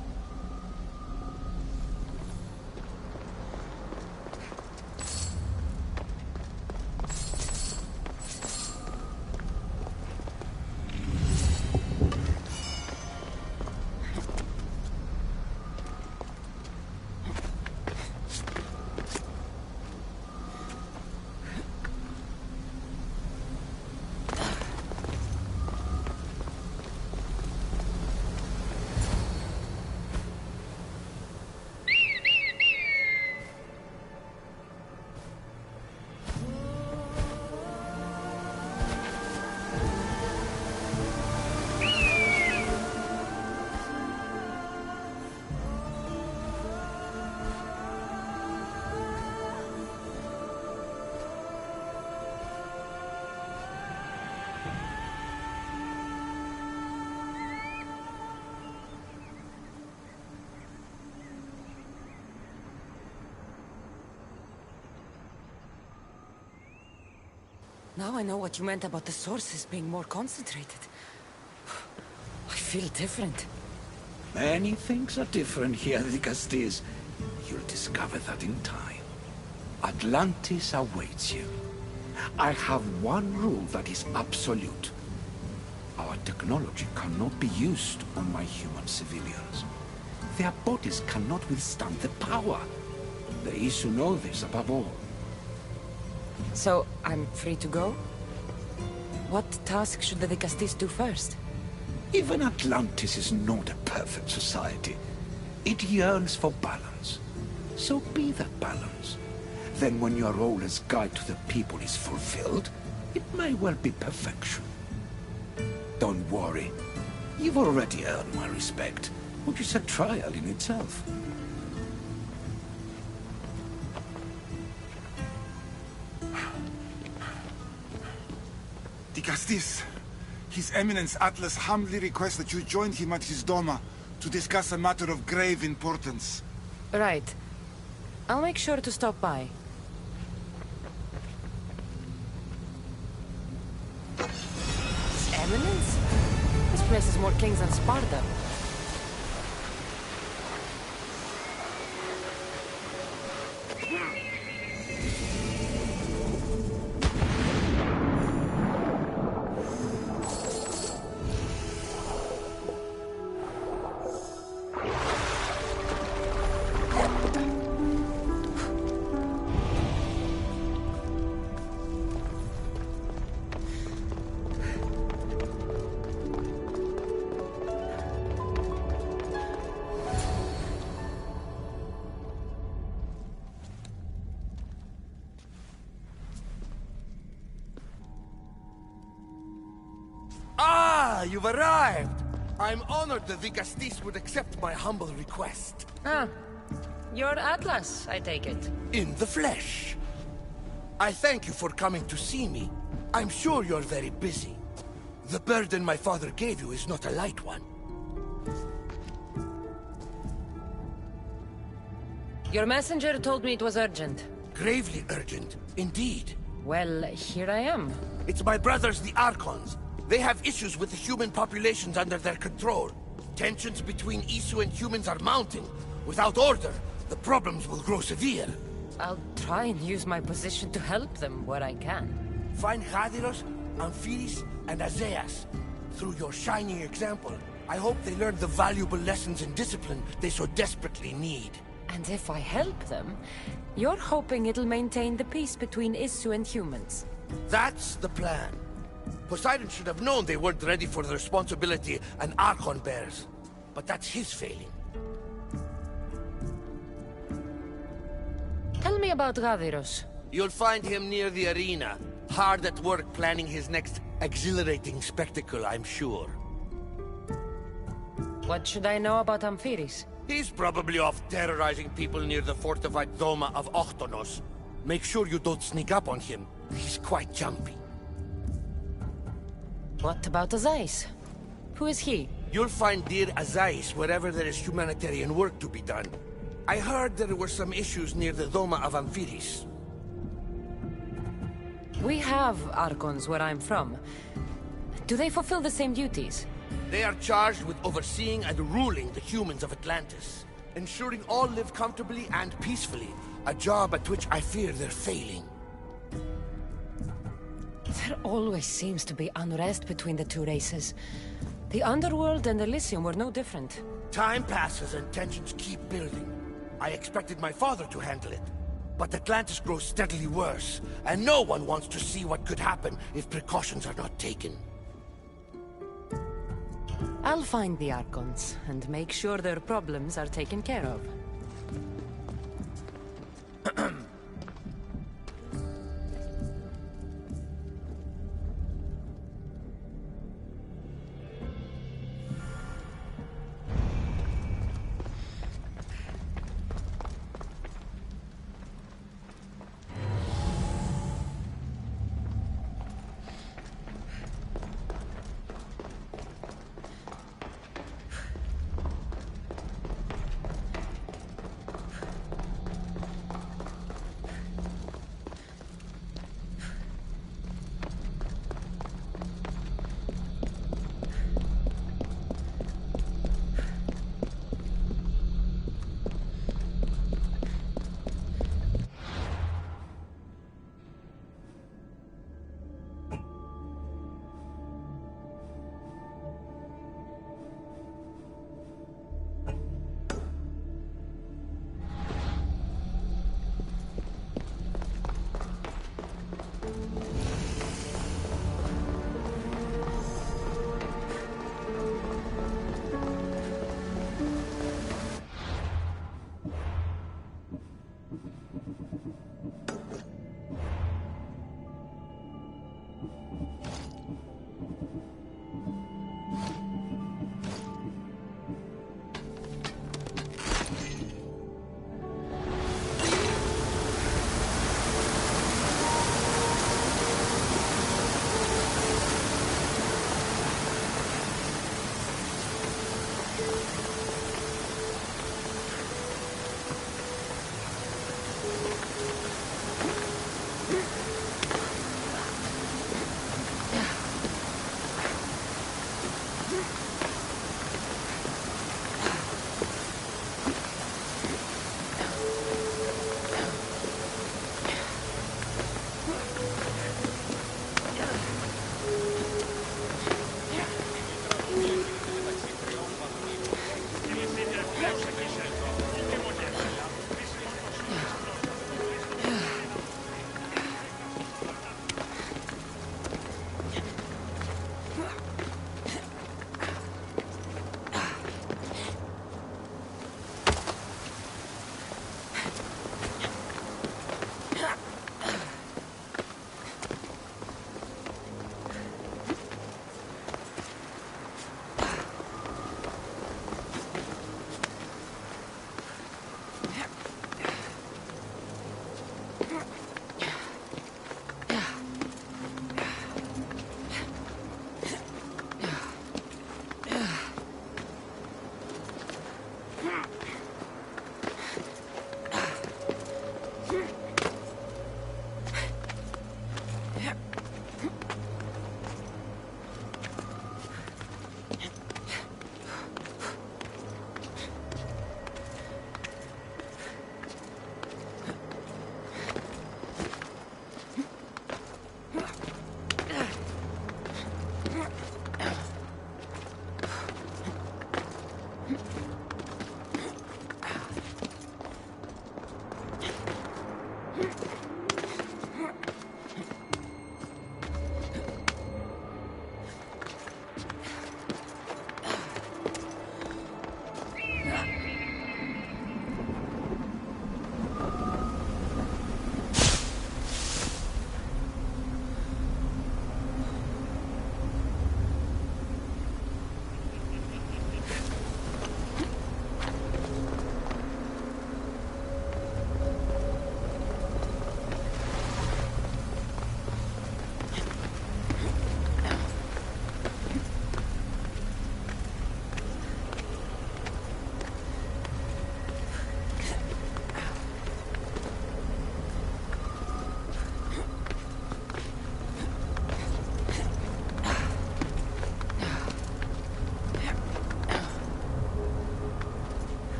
Now I know what you meant about the sources being more concentrated. I feel different. Many things are different here, Dicastis. You'll discover that in time. Atlantis awaits you. I have one rule that is absolute. Our technology cannot be used on my human civilians. Their bodies cannot withstand the power. The Isu know this above all. So, I'm free to go? What task should the Dicastis do first? Even Atlantis is not a perfect society. It yearns for balance. So be that balance. Then when your role as guide to the people is fulfilled, it may well be perfection. Don't worry. You've already earned my respect, which is a trial in itself. Dicastis, His Eminence Atlas humbly requests that you join him at his Doma to discuss a matter of grave importance. Right. I'll make sure to stop by. His Eminence? This place is more kings than Sparta. Ah, you've arrived! I'm honored the Vicastis would accept my humble request. Ah, you're Atlas, I take it. In the flesh. I thank you for coming to see me. I'm sure you're very busy. The burden my father gave you is not a light one. Your messenger told me it was urgent. Gravely urgent, indeed. Well, here I am. It's my brothers, the Archons. They have issues with the human populations under their control. Tensions between Isu and humans are mounting. Without order, the problems will grow severe. I'll try and use my position to help them where I can. Find Hadiros, Amphiris, and Azeas. Through your shining example, I hope they learn the valuable lessons in discipline they so desperately need. And if I help them, you're hoping it'll maintain the peace between Isu and humans. That's the plan. Poseidon should have known they weren't ready for the responsibility an Archon bears. But that's his failing. Tell me about Gaviros. You'll find him near the arena, hard at work planning his next exhilarating spectacle, I'm sure. What should I know about Amphiris? He's probably off terrorizing people near the fortified Doma of Ochtonos. Make sure you don't sneak up on him. He's quite jumpy. What about Azais? Who is he? You'll find dear Azais wherever there is humanitarian work to be done. I heard there were some issues near the Doma of Amphiris. We have Archons where I'm from. Do they fulfill the same duties? They are charged with overseeing and ruling the humans of Atlantis, ensuring all live comfortably and peacefully, a job at which I fear they're failing. There always seems to be unrest between the two races. The Underworld and Elysium were no different. Time passes and tensions keep building. I expected my father to handle it, but Atlantis grows steadily worse, and no one wants to see what could happen if precautions are not taken. I'll find the Archons, and make sure their problems are taken care of.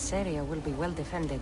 This area will be well defended.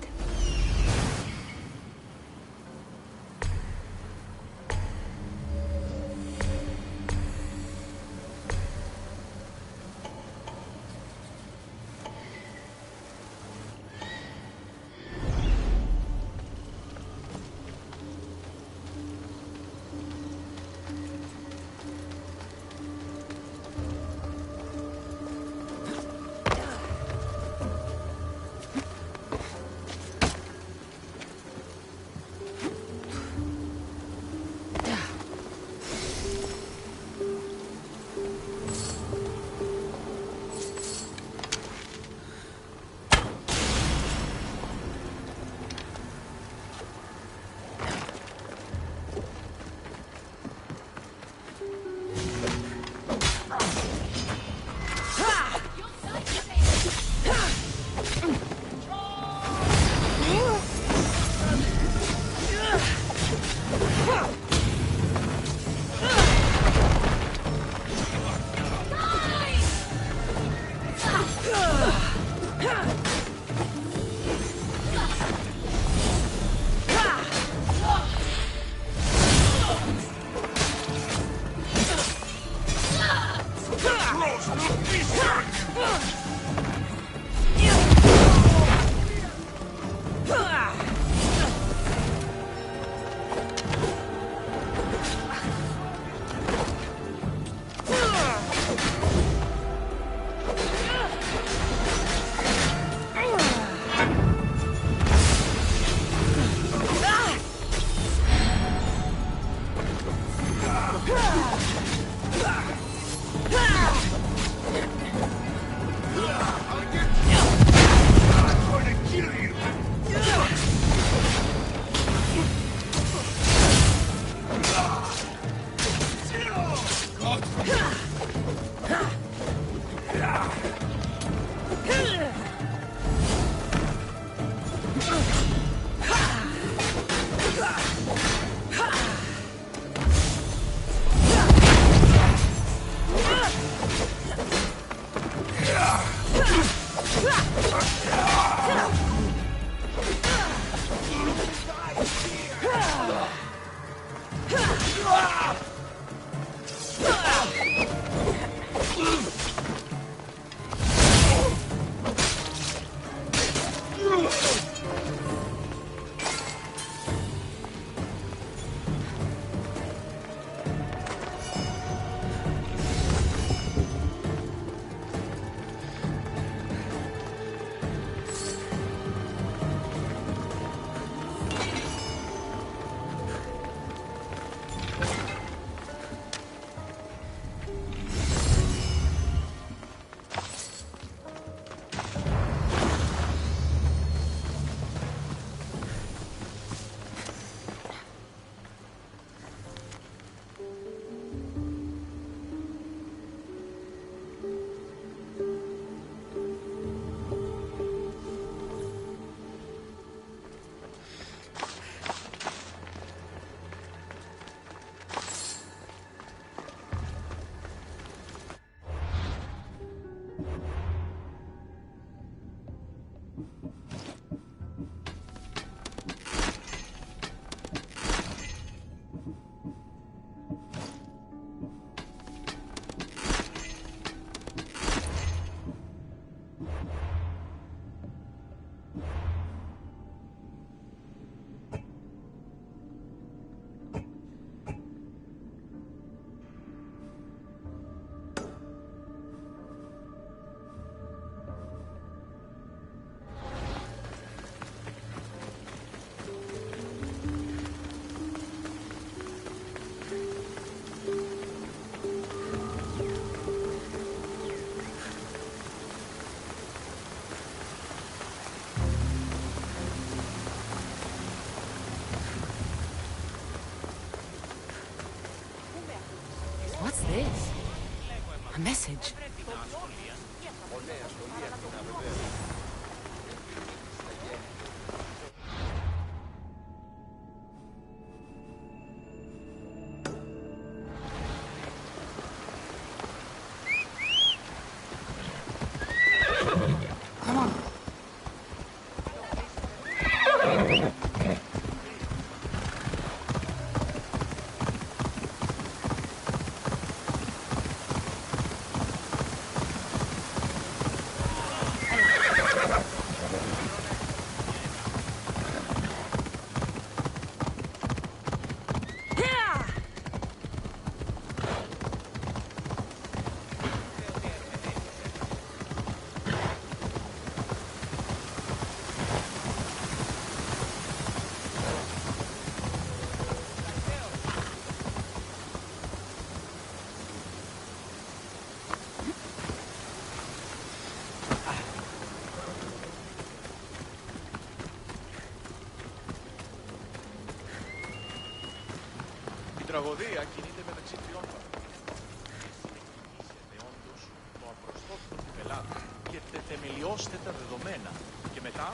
What's this? A message. Come on. Η τραγωδία κινείται μεταξύ τριών παραγόντων. Συνεχίσετε όντως το απροστόπιτο του πελάτη και θεμελιώστε τα δεδομένα. Και μετά...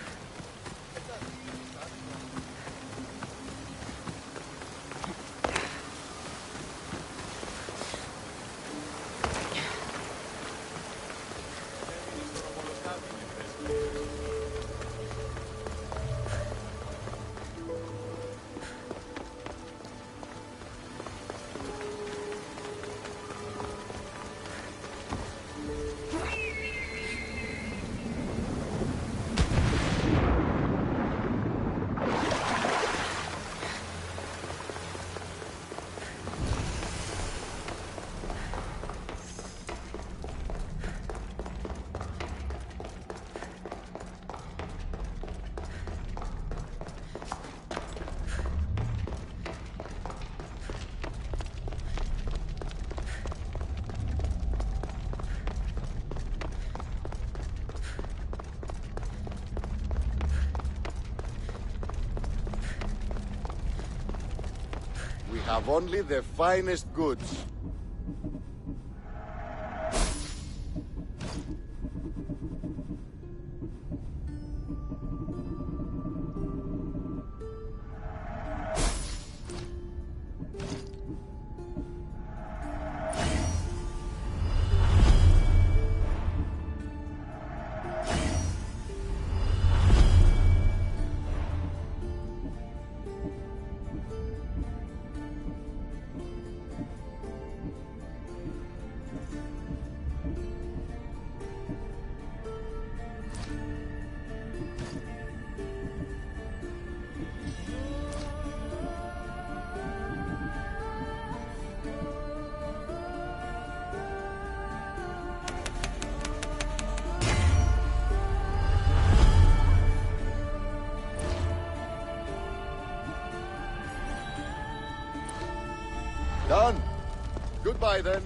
We have only the finest goods. Done. Goodbye, then.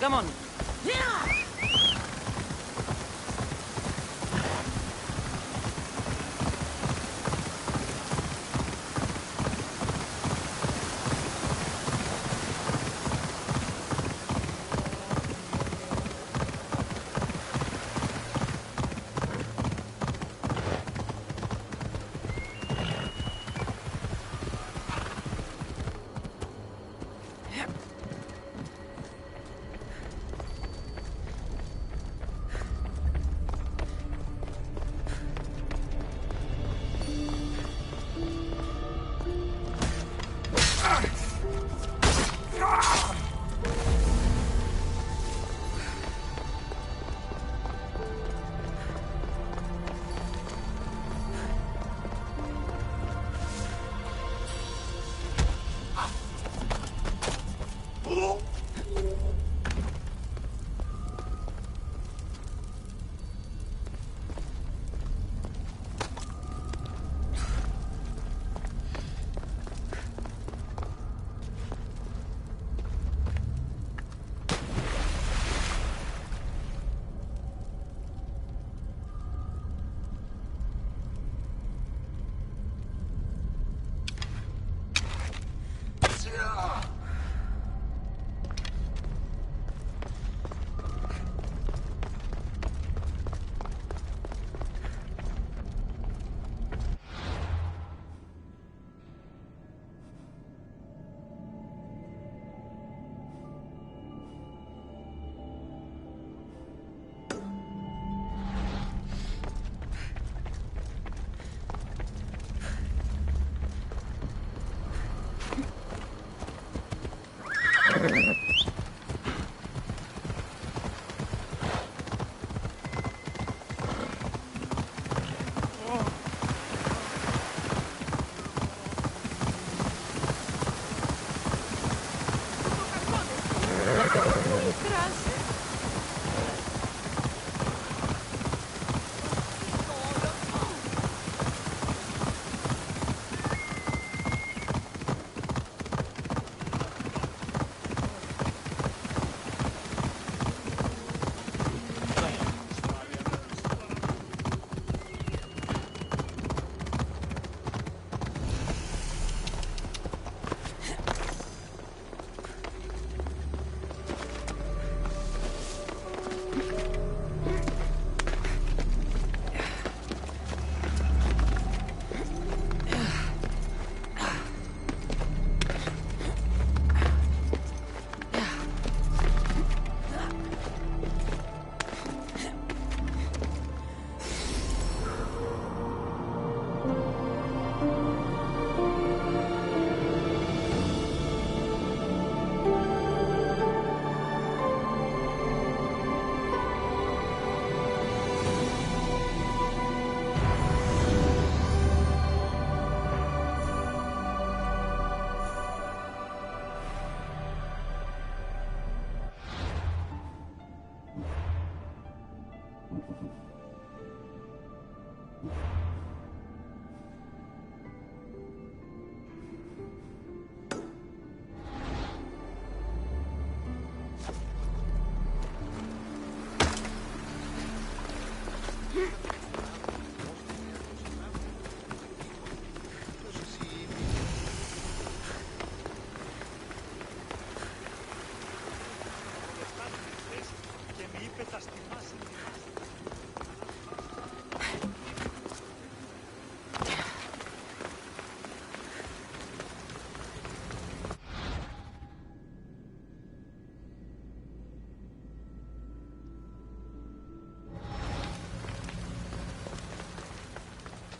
Come on.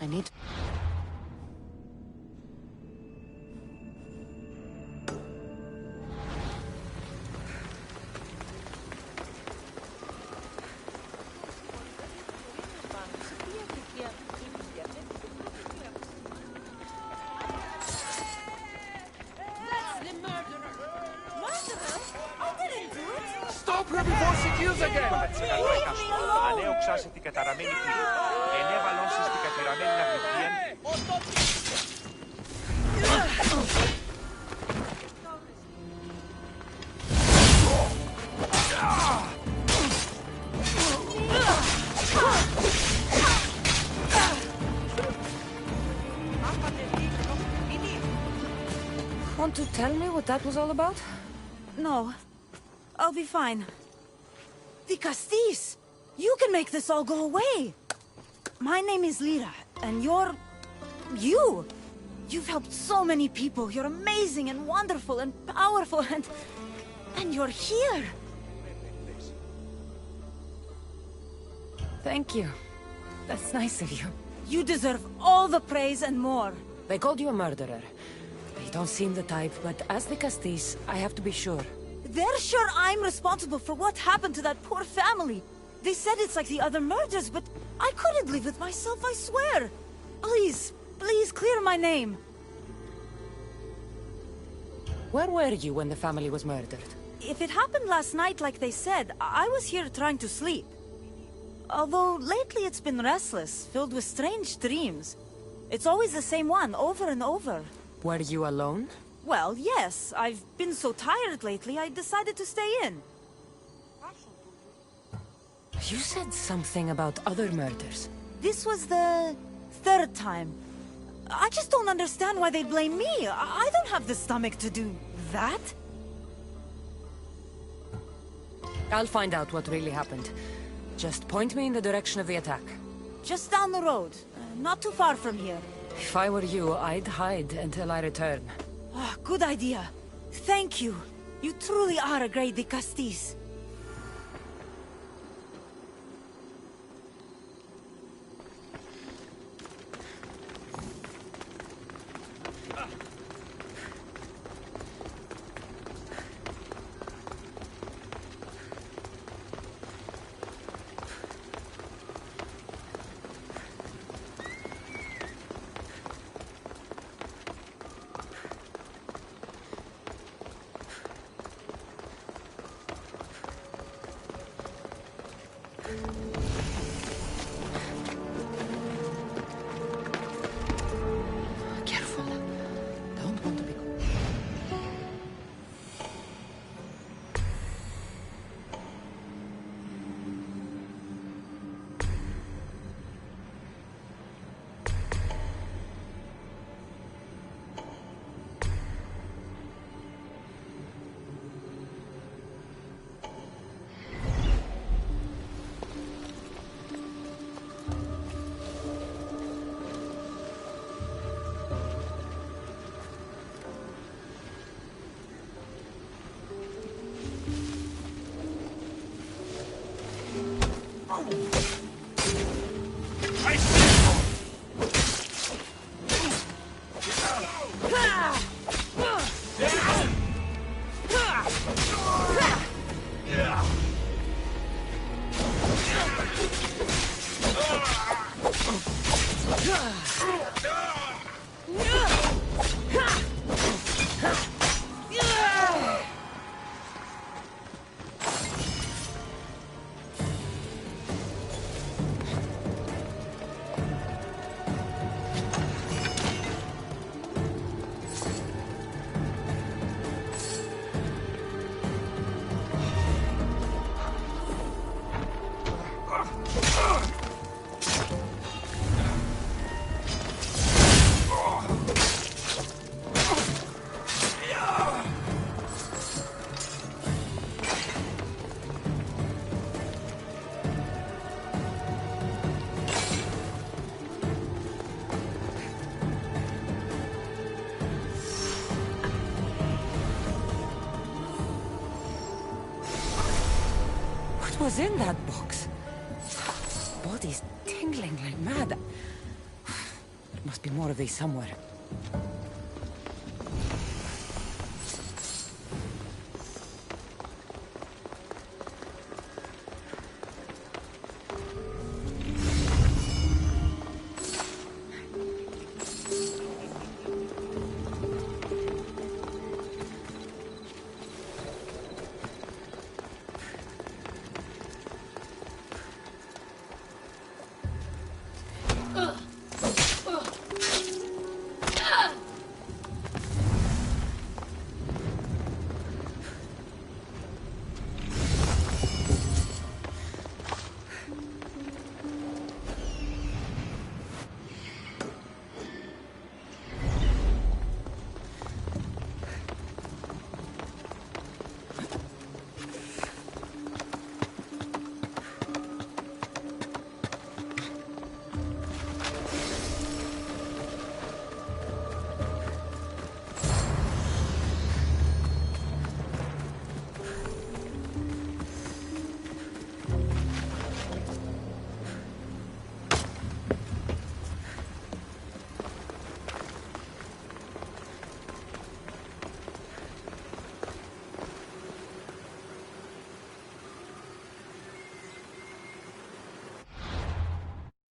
I need... Stop her before she kills again! Ανέωξα την καταραμένη πύλη. Ενέβαλον στην κατηραμένη αγρυπτίαν. Want to tell me what that was all about? No. I'll be fine. The Castis! You can make this all go away! My name is Lyra, and you're... you! You've helped so many people. You're amazing and wonderful and powerful and... and you're here! Thank you. That's nice of you. You deserve all the praise and more. They called you a murderer. You don't seem the type, but as the Castis, I have to be sure. They're sure I'm responsible for what happened to that poor family. They said it's like the other murders, but I couldn't live with myself, I swear. Please, please clear my name. Where were you when the family was murdered? If it happened last night like they said, I was here trying to sleep. Although lately it's been restless, filled with strange dreams. It's always the same one, over and over. Were you alone? Well, yes. I've been so tired lately, I decided to stay in. You said something about other murders. This was the third time. I just don't understand why they blame me. I don't have the stomach to do that. I'll find out what really happened. Just point me in the direction of the attack. Just down the road. Not too far from here. If I were you, I'd hide until I return. Ah, good idea. Thank you. You truly are a great Castis. Careful. Don't want to be... was in that box? Body's tingling like mad. Must be more of these somewhere.